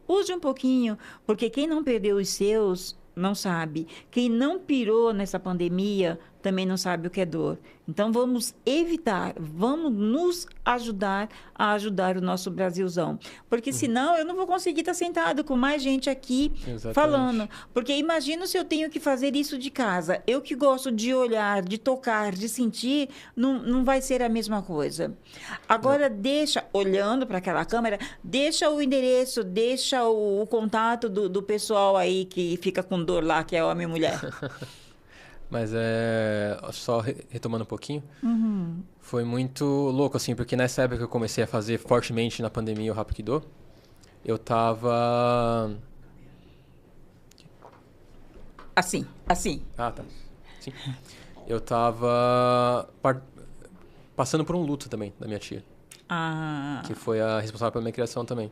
[SPEAKER 1] use um pouquinho, porque quem não perdeu os seus não sabe. Quem não pirou nessa pandemia também não sabe o que é dor. Então vamos evitar, vamos nos ajudar a ajudar o nosso Brasilzão. Porque senão eu não vou conseguir estar sentado com mais gente aqui falando. Porque imagina se eu tenho que fazer isso de casa. Eu que gosto de olhar, de tocar, de sentir, não vai ser a mesma coisa. Agora deixa, olhando para aquela câmera, deixa o endereço, deixa o contato do pessoal aí que fica com dor lá, que é homem e mulher.
[SPEAKER 2] Mas só retomando um pouquinho, foi muito louco, assim, porque nessa época que eu comecei a fazer fortemente na pandemia o Hapkido, eu tava...
[SPEAKER 1] Assim.
[SPEAKER 2] Ah, tá. Sim. Eu tava passando por um luto também da minha tia. Que foi a responsável pela minha criação também.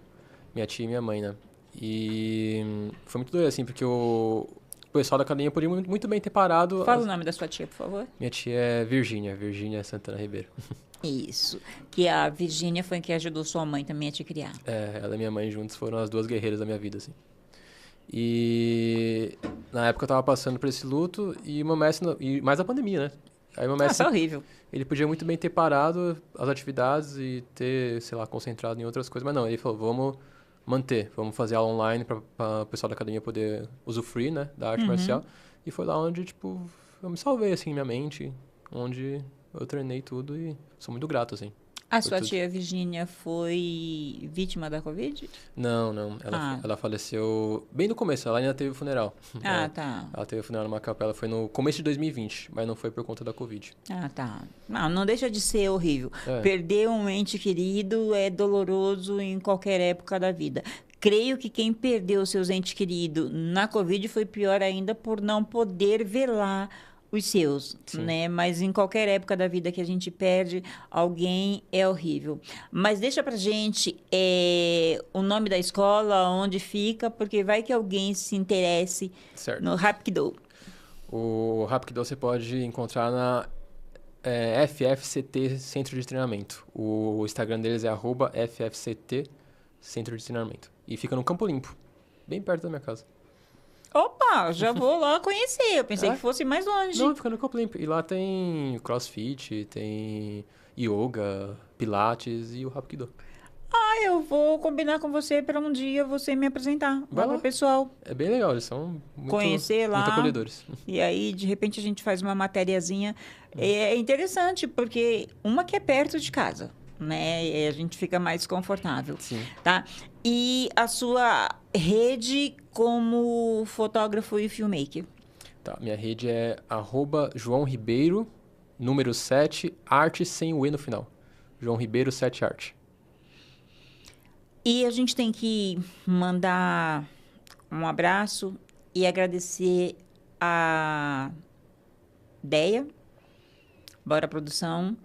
[SPEAKER 2] Minha tia e minha mãe, né? E foi muito doido, assim, porque o pessoal da academia podia muito bem ter parado...
[SPEAKER 1] Fala o nome da sua tia, por favor.
[SPEAKER 2] Minha tia é Virgínia Santana Ribeiro.
[SPEAKER 1] Isso. Que a Virgínia foi quem ajudou sua mãe também a te criar.
[SPEAKER 2] Ela e minha mãe juntos foram as duas guerreiras da minha vida, assim. E na época eu tava passando por esse luto e o meu mestre... E mais a pandemia, né? Aí meu mestre...
[SPEAKER 1] Nossa, horrível.
[SPEAKER 2] Ele podia muito bem ter parado as atividades e ter, sei lá, concentrado em outras coisas. Mas não, ele falou, vamos fazer aula online para o pessoal da academia poder usufruir, né, da arte marcial. E foi lá onde, tipo, eu me salvei, assim, minha mente, onde eu treinei tudo e sou muito grato, assim.
[SPEAKER 1] A sua tia Virgínia foi vítima da Covid?
[SPEAKER 2] Não. Ela faleceu bem no começo, ela ainda teve o funeral.
[SPEAKER 1] Tá.
[SPEAKER 2] Ela teve o funeral numa capela, foi no começo de 2020, mas não foi por conta da Covid.
[SPEAKER 1] Tá. Não deixa de ser horrível. Perder um ente querido é doloroso em qualquer época da vida. Creio que quem perdeu seus entes queridos na Covid foi pior ainda por não poder velar os seus,
[SPEAKER 2] Sim.
[SPEAKER 1] né? Mas em qualquer época da vida que a gente perde alguém é horrível. Mas deixa pra gente o nome da escola, onde fica, porque vai que alguém se interesse
[SPEAKER 2] Certo.
[SPEAKER 1] no Rapkido.
[SPEAKER 2] O Rapkido você pode encontrar na FFCT Centro de Treinamento. O Instagram deles é @FFCT Centro de Treinamento. E fica no Campo Limpo, bem perto da minha casa.
[SPEAKER 1] Opa, já vou lá conhecer. Eu pensei
[SPEAKER 2] É?
[SPEAKER 1] que fosse mais longe.
[SPEAKER 2] Não, fica no Campo Limpo. E lá tem CrossFit, tem yoga, pilates e o Rapkido.
[SPEAKER 1] Eu vou combinar com você para um dia você me apresentar
[SPEAKER 2] Vai
[SPEAKER 1] lá pro
[SPEAKER 2] lá.
[SPEAKER 1] pessoal.
[SPEAKER 2] É bem legal, eles são
[SPEAKER 1] Conhecer
[SPEAKER 2] muito
[SPEAKER 1] lá.
[SPEAKER 2] acolhedores.
[SPEAKER 1] E aí, de repente, a gente faz uma matériazinha. É interessante, porque uma que é perto de casa, né? E a gente fica mais confortável,
[SPEAKER 2] Sim.
[SPEAKER 1] tá? E a sua rede como fotógrafo e filmmaker?
[SPEAKER 2] Tá, minha rede é @João Ribeiro, número 7, arte sem o E no final. João Ribeiro 7 arte.
[SPEAKER 1] E a gente tem que mandar um abraço e agradecer a Deia, Bora Produção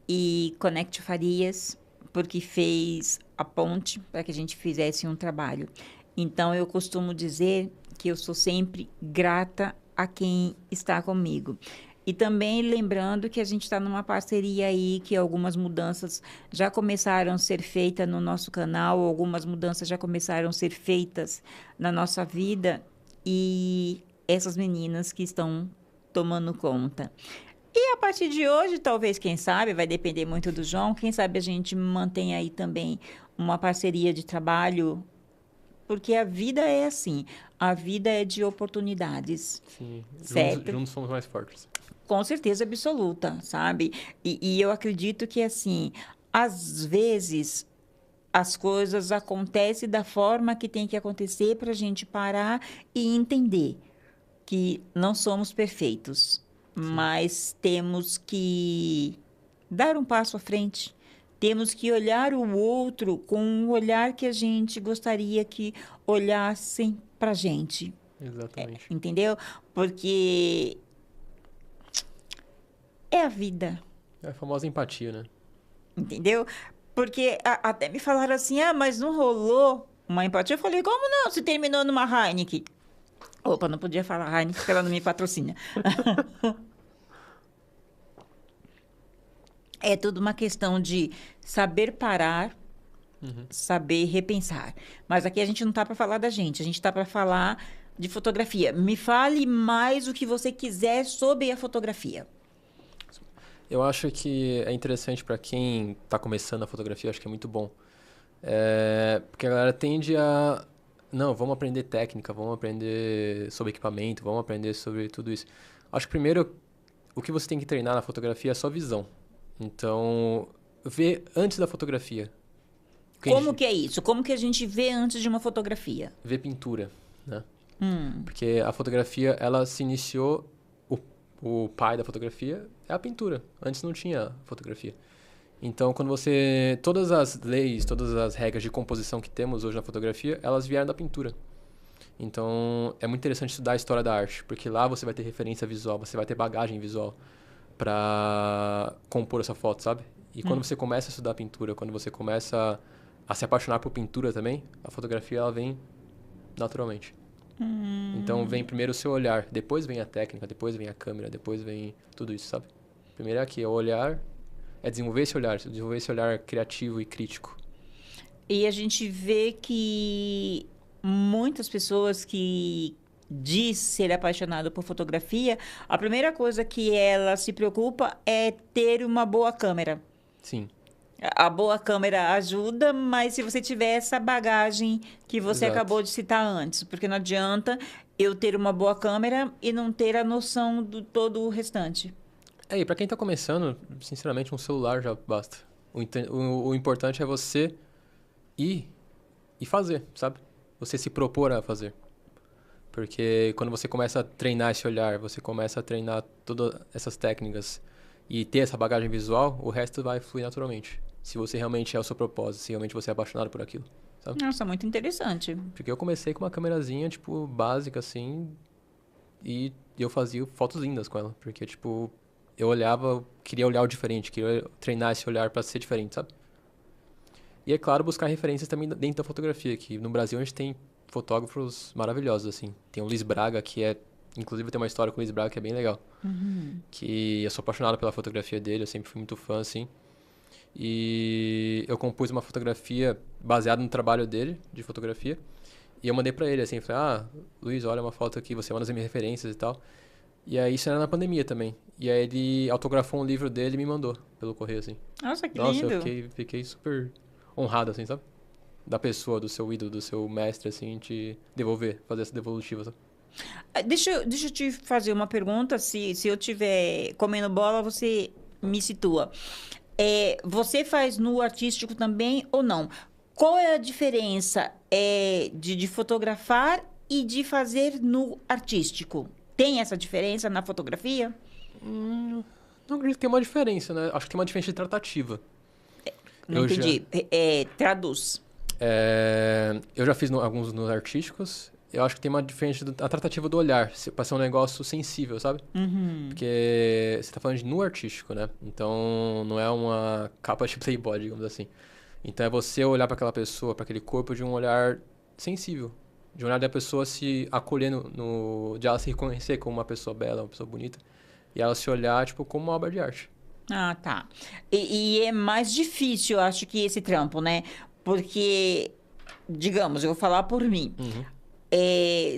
[SPEAKER 1] e Connect Farias, porque fez a ponte para que a gente fizesse um trabalho. Então, eu costumo dizer que eu sou sempre grata a quem está comigo. E também lembrando que a gente está numa parceria aí, que algumas mudanças já começaram a ser feitas no nosso canal, algumas mudanças já começaram a ser feitas na nossa vida, e essas meninas que estão tomando conta. E a partir de hoje, talvez, quem sabe, vai depender muito do João, quem sabe a gente mantém aí também uma parceria de trabalho, porque a vida é assim, a vida é de oportunidades.
[SPEAKER 2] Sim,
[SPEAKER 1] Certo.
[SPEAKER 2] juntos somos mais fortes.
[SPEAKER 1] Com certeza absoluta, sabe? E eu acredito que, assim, às vezes as coisas acontecem da forma que tem que acontecer para a gente parar e entender que não somos perfeitos, mas temos que dar um passo à frente. Temos que olhar o outro com um olhar que a gente gostaria que olhassem para a gente,
[SPEAKER 2] Exatamente.
[SPEAKER 1] entendeu? Porque é a vida.
[SPEAKER 2] É a famosa empatia, né?
[SPEAKER 1] Entendeu? Porque até me falaram assim, mas não rolou uma empatia. Eu falei, como não? Se terminou numa Heineken. Opa, não podia falar Heineken porque ela não me patrocina. É tudo uma questão de saber parar, saber repensar. Mas aqui a gente não está para falar da gente está para falar de fotografia. Me fale mais o que você quiser sobre a fotografia.
[SPEAKER 2] Eu acho que é interessante para quem está começando a fotografia, acho que é muito bom. Porque a galera tende a... Não, vamos aprender técnica, vamos aprender sobre equipamento, vamos aprender sobre tudo isso. Acho que primeiro, o que você tem que treinar na fotografia é a sua visão. Então, ver antes da fotografia.
[SPEAKER 1] Como que é isso? Como que a gente vê antes de uma fotografia?
[SPEAKER 2] Ver pintura, né? Porque a fotografia, ela se iniciou... O pai da fotografia é a pintura. Antes não tinha fotografia. Então, quando você... Todas as leis, todas as regras de composição que temos hoje na fotografia, elas vieram da pintura. Então, é muito interessante estudar a história da arte, porque lá você vai ter referência visual, você vai ter bagagem visual para compor essa foto, sabe? E quando você começa a estudar pintura, quando você começa a se apaixonar por pintura também, a fotografia ela vem naturalmente. Então vem primeiro o seu olhar, depois vem a técnica, depois vem a câmera, depois vem tudo isso, sabe? Primeiro é aqui, é o olhar, é desenvolver esse olhar criativo e crítico.
[SPEAKER 1] E a gente vê que muitas pessoas que diz ser apaixonado por fotografia, a primeira coisa que ela se preocupa é ter uma boa câmera.
[SPEAKER 2] Sim.
[SPEAKER 1] A boa câmera ajuda, mas se você tiver essa bagagem que você
[SPEAKER 2] Exato.
[SPEAKER 1] acabou de citar antes, porque não adianta eu ter uma boa câmera e não ter a noção do todo o restante.
[SPEAKER 2] E pra quem tá começando, sinceramente, um celular já basta. O importante é você ir e fazer, sabe? Você se propor a fazer. Porque quando você começa a treinar esse olhar, você começa a treinar todas essas técnicas e ter essa bagagem visual, o resto vai fluir naturalmente. Se você realmente é o seu propósito, se realmente você é apaixonado por aquilo, sabe?
[SPEAKER 1] Nossa, muito interessante.
[SPEAKER 2] Porque eu comecei com uma câmerazinha, tipo, básica, assim, e E eu fazia fotos lindas com ela, porque, tipo, eu olhava, queria olhar o diferente, queria treinar esse olhar pra ser diferente, sabe? E, é claro, buscar referências também dentro da fotografia, que no Brasil a gente tem fotógrafos maravilhosos, assim. Tem o Luiz Braga, que é... Inclusive, tem uma história com o Luiz Braga que é bem legal. Que eu sou apaixonado pela fotografia dele, eu sempre fui muito fã, assim. E eu compus uma fotografia baseada no trabalho dele, de fotografia. E eu mandei pra ele, assim, falei, Luiz, olha uma foto aqui, você é uma das minhas referências e tal. E aí, isso era na pandemia também. E aí ele autografou um livro dele e me mandou pelo correio, assim.
[SPEAKER 1] Nossa, que
[SPEAKER 2] Nossa,
[SPEAKER 1] lindo.
[SPEAKER 2] eu fiquei super honrado, assim, sabe? Da pessoa, do seu ídolo, do seu mestre, assim, te devolver, fazer essa devolutiva, sabe?
[SPEAKER 1] Deixa eu te fazer uma pergunta. Se eu estiver comendo bola, você me situa. Você faz no artístico também ou não? Qual é a diferença de fotografar e de fazer no artístico? Tem essa diferença na fotografia?
[SPEAKER 2] Não acredito que tem uma diferença, né? Acho que tem uma diferença de tratativa.
[SPEAKER 1] Não
[SPEAKER 2] Eu já-
[SPEAKER 1] entendi. Traduz.
[SPEAKER 2] Eu já fiz alguns nos artísticos. Eu acho que tem uma diferença da tratativa do olhar, pra ser um negócio sensível, sabe? Porque você tá falando de nu artístico, né? Então não é uma capa de Playboy, digamos assim. Então é você olhar pra aquela pessoa, pra aquele corpo de um olhar sensível. De um olhar da pessoa se acolher de ela se reconhecer como uma pessoa bela, uma pessoa bonita. E ela se olhar, tipo, como uma obra de arte.
[SPEAKER 1] Ah, tá. E é mais difícil, eu acho, que esse trampo, né? Porque, digamos, eu vou falar por mim.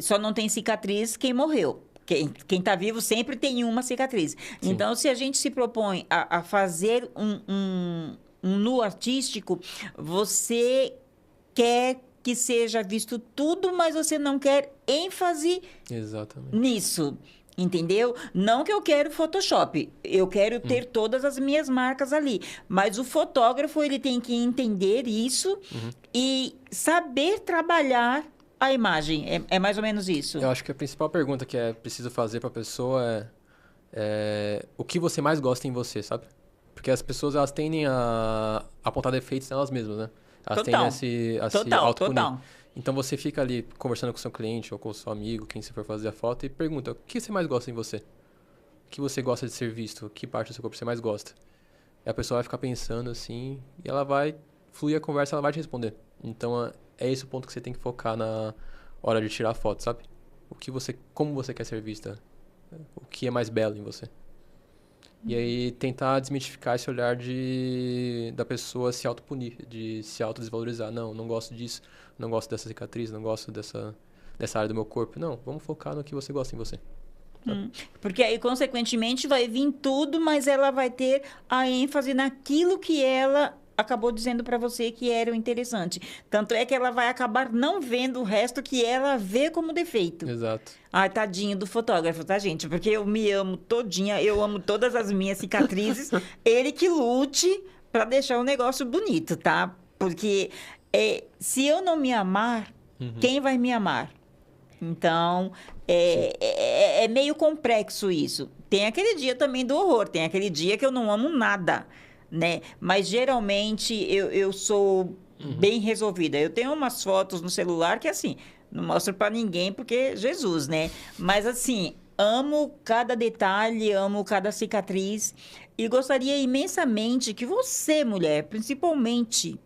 [SPEAKER 1] Só não tem cicatriz quem morreu. Quem tá vivo sempre tem uma cicatriz.
[SPEAKER 2] Sim.
[SPEAKER 1] Então, se a gente se propõe a fazer um nu artístico, você quer que seja visto tudo, mas você não quer ênfase
[SPEAKER 2] Exatamente.
[SPEAKER 1] nisso. Entendeu? Não que eu quero Photoshop, eu quero ter todas as minhas marcas ali. Mas o fotógrafo, ele tem que entender isso e saber trabalhar a imagem. É mais ou menos isso.
[SPEAKER 2] Eu acho que a principal pergunta que é preciso fazer pra pessoa é o que você mais gosta em você, sabe? Porque as pessoas, elas tendem a apontar defeitos nelas mesmas, né? Elas tendem a se autopunir.
[SPEAKER 1] Total.
[SPEAKER 2] Então você fica ali conversando com o seu cliente ou com o seu amigo, quem você for fazer a foto, e pergunta: o que você mais gosta em você? O que você gosta de ser visto? Que parte do seu corpo você mais gosta? E a pessoa vai ficar pensando assim, e ela vai fluir a conversa, ela vai te responder. Então é esse o ponto que você tem que focar na hora de tirar a foto, sabe? Como você quer ser vista? O que é mais belo em você? E aí tentar desmitificar esse olhar da pessoa se autopunir, de se autodesvalorizar. Não gosto disso, não gosto dessa cicatriz, não gosto dessa área do meu corpo. Não, vamos focar no que você gosta em você.
[SPEAKER 1] Porque aí, consequentemente, vai vir tudo, mas ela vai ter a ênfase naquilo que ela acabou dizendo para você que era o interessante. Tanto é que ela vai acabar não vendo o resto que ela vê como defeito.
[SPEAKER 2] Exato.
[SPEAKER 1] Ai, tadinho do fotógrafo, tá, gente? Porque eu me amo todinha, eu amo todas as minhas cicatrizes. Ele que lute para deixar o negócio bonito, tá? Porque se eu não me amar, quem vai me amar? Então, é meio complexo isso. Tem aquele dia também do horror, tem aquele dia que eu não amo nada, né? Mas, geralmente, eu sou bem resolvida. Eu tenho umas fotos no celular que, assim, não mostro para ninguém porque Jesus, né? Mas, assim, amo cada detalhe, amo cada cicatriz. E gostaria imensamente que você, mulher, principalmente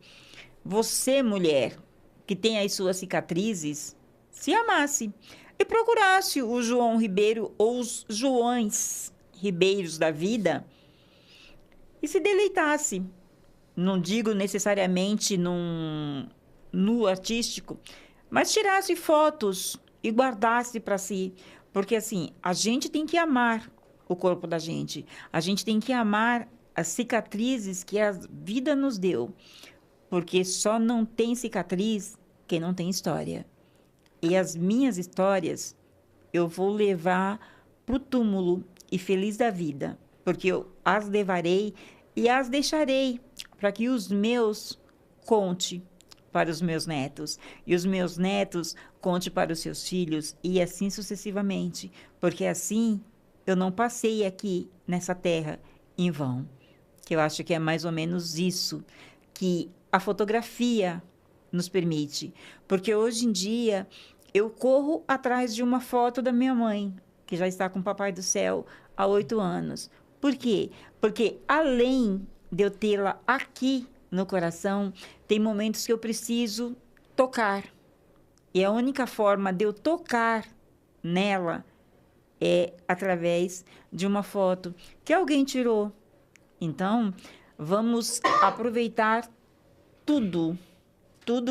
[SPEAKER 1] você, mulher, que tem as suas cicatrizes, se amasse e procurasse o João Ribeiro ou os Joões Ribeiros da vida e se deleitasse. Não digo necessariamente no artístico, mas tirasse fotos e guardasse para si. Porque, assim, a gente tem que amar o corpo da gente. A gente tem que amar as cicatrizes que a vida nos deu. Porque só não tem cicatriz quem não tem história. E as minhas histórias eu vou levar para o túmulo e feliz da vida, porque eu as levarei e as deixarei para que os meus conte para os meus netos e os meus netos conte para os seus filhos e assim sucessivamente, porque assim eu não passei aqui nessa terra em vão. Que eu acho que é mais ou menos isso que a fotografia nos permite, porque hoje em dia eu corro atrás de uma foto da minha mãe. que já está com o Papai do Céu há 8 anos. Por quê? Porque além de eu tê-la aqui no coração, tem momentos que eu preciso tocar. E a única forma de eu tocar nela é através de uma foto que alguém tirou. Então, vamos aproveitar tudo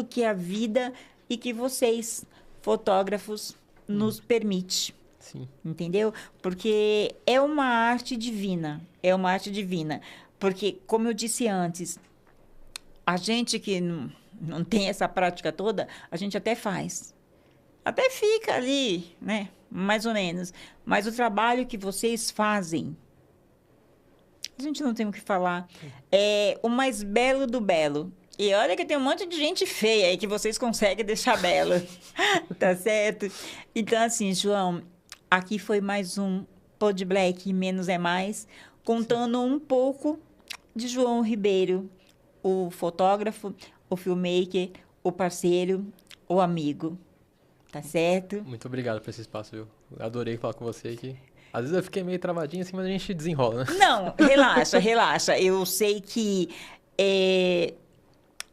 [SPEAKER 1] que a vida e que vocês, fotógrafos, nos permite.
[SPEAKER 2] Sim.
[SPEAKER 1] Entendeu? Porque é uma arte divina. É uma arte divina. Porque, como eu disse antes, a gente que não tem essa prática toda, a gente até faz. Até fica ali, né? Mais ou menos. Mas o trabalho que vocês fazem, a gente não tem o que falar. É o mais belo do belo. E olha que tem um monte de gente feia aí que vocês conseguem deixar bela. Tá certo? Então, assim, João, aqui foi mais um Pod Black Menos é Mais, contando um pouco de João Ribeiro, o fotógrafo, o filmmaker, o parceiro, o amigo. Tá certo?
[SPEAKER 2] Muito obrigado por esse espaço, viu? Adorei falar com você aqui. Às vezes eu fiquei meio travadinho assim, mas a gente desenrola, né?
[SPEAKER 1] Não, relaxa, relaxa. Eu sei que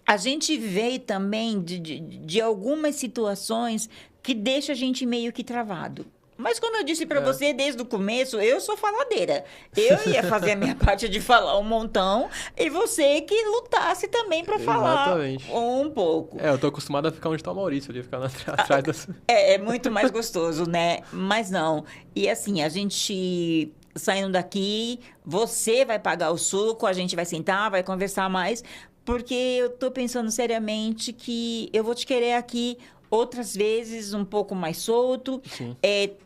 [SPEAKER 1] a gente veio também de algumas situações que deixa a gente meio que travado. Mas como eu disse para você desde o começo, eu sou faladeira. Eu ia fazer a minha parte de falar um montão e você que lutasse também para falar um pouco.
[SPEAKER 2] Eu tô acostumado a ficar onde tá o Maurício ali, ficar atrás das...
[SPEAKER 1] É muito mais gostoso, né? Mas não. E assim, a gente saindo daqui, você vai pagar o suco, a gente vai sentar, vai conversar mais, porque eu tô pensando seriamente que eu vou te querer aqui outras vezes um pouco mais solto,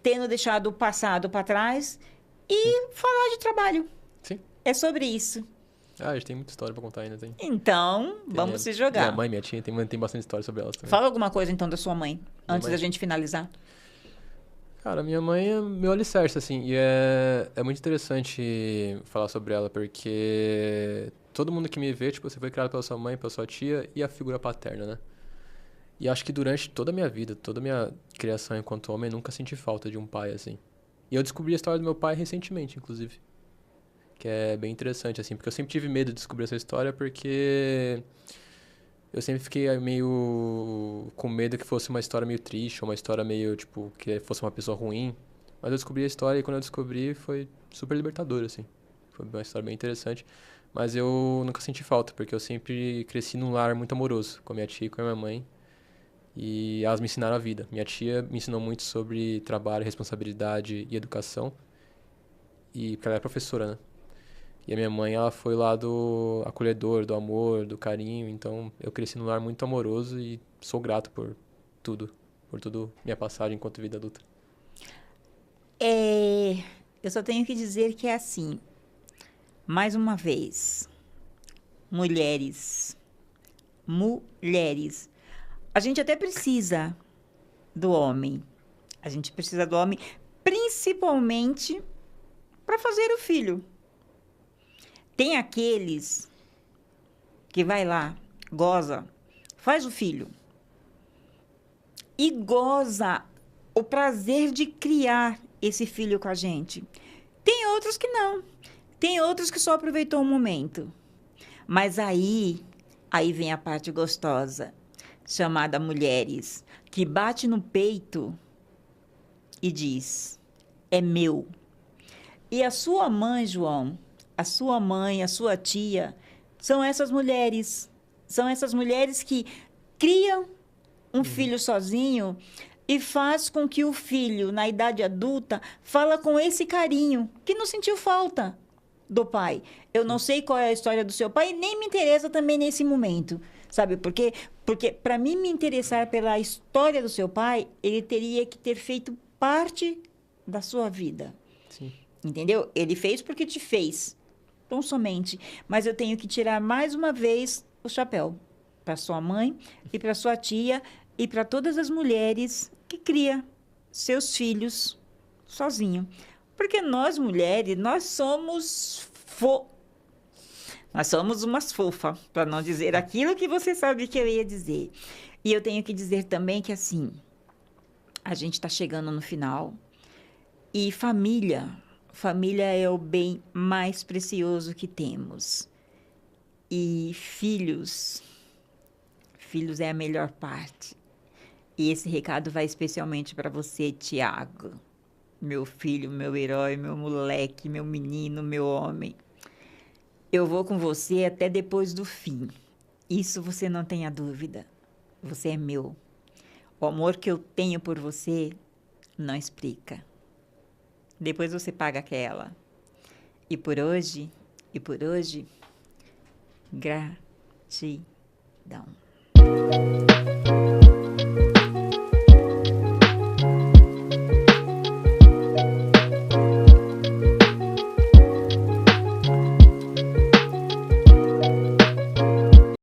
[SPEAKER 1] tendo deixado o passado para trás e falar de trabalho.
[SPEAKER 2] Sim.
[SPEAKER 1] É sobre isso.
[SPEAKER 2] A gente tem muita história para contar ainda.
[SPEAKER 1] Então, vamos se jogar.
[SPEAKER 2] Minha mãe, minha tia, tem bastante história sobre elas também.
[SPEAKER 1] Fala alguma coisa então da sua mãe, antes da gente finalizar.
[SPEAKER 2] Cara, minha mãe é meu alicerce, assim, e é muito interessante falar sobre ela, porque todo mundo que me vê, tipo, você foi criado pela sua mãe, pela sua tia e a figura paterna, né? E acho que durante toda a minha vida, toda a minha criação enquanto homem, eu nunca senti falta de um pai, assim. E eu descobri a história do meu pai recentemente, inclusive. Que é bem interessante, assim, porque eu sempre tive medo de descobrir essa história, porque eu sempre fiquei meio com medo que fosse uma história meio triste, ou uma história meio, tipo, que fosse uma pessoa ruim. Mas eu descobri a história e quando eu descobri foi super libertador, assim. Foi uma história bem interessante. Mas eu nunca senti falta, porque eu sempre cresci num lar muito amoroso, com a minha tia e com a minha mãe. E elas me ensinaram a vida. Minha tia me ensinou muito sobre trabalho, responsabilidade e educação. E porque ela é professora, né? E a minha mãe, ela foi lá do acolhedor, do amor, do carinho. Então, eu cresci num lar muito amoroso e sou grato por tudo minha passagem enquanto vida adulta.
[SPEAKER 1] Eu só tenho que dizer que é assim. Mais uma vez, mulheres. A gente até precisa do homem. A gente precisa do homem principalmente para fazer o filho. Tem aqueles que vai lá, goza, faz o filho e goza o prazer de criar esse filho com a gente. Tem outros que não. Tem outros que só aproveitou o momento. Mas aí vem a parte gostosa, chamada mulheres, que bate no peito e diz, é meu. E a sua mãe, João, a sua mãe, a sua tia, são essas mulheres. São essas mulheres que criam um filho sozinho e faz com que o filho, na idade adulta, fala com esse carinho, que não sentiu falta do pai. Eu não sei qual é a história do seu pai e nem me interessa também nesse momento. Sabe por quê? Porque para mim me interessar pela história do seu pai, ele teria que ter feito parte da sua vida.
[SPEAKER 2] Sim.
[SPEAKER 1] Entendeu? Ele fez porque te fez. Tão somente. Mas eu tenho que tirar mais uma vez o chapéu para sua mãe e para sua tia e para todas as mulheres que criam seus filhos sozinho. Porque nós, mulheres, nós somos umas fofas, para não dizer aquilo que você sabe que eu ia dizer. E eu tenho que dizer também que, assim, a gente está chegando no final E família. Família é o bem mais precioso que temos. E filhos. Filhos é a melhor parte. E esse recado vai especialmente para você, Tiago. Meu filho, meu herói, meu moleque, meu menino, meu homem. Eu vou com você até depois do fim. Isso você não tenha dúvida. Você é meu. O amor que eu tenho por você não explica. Depois você paga aquela. E por hoje, gratidão.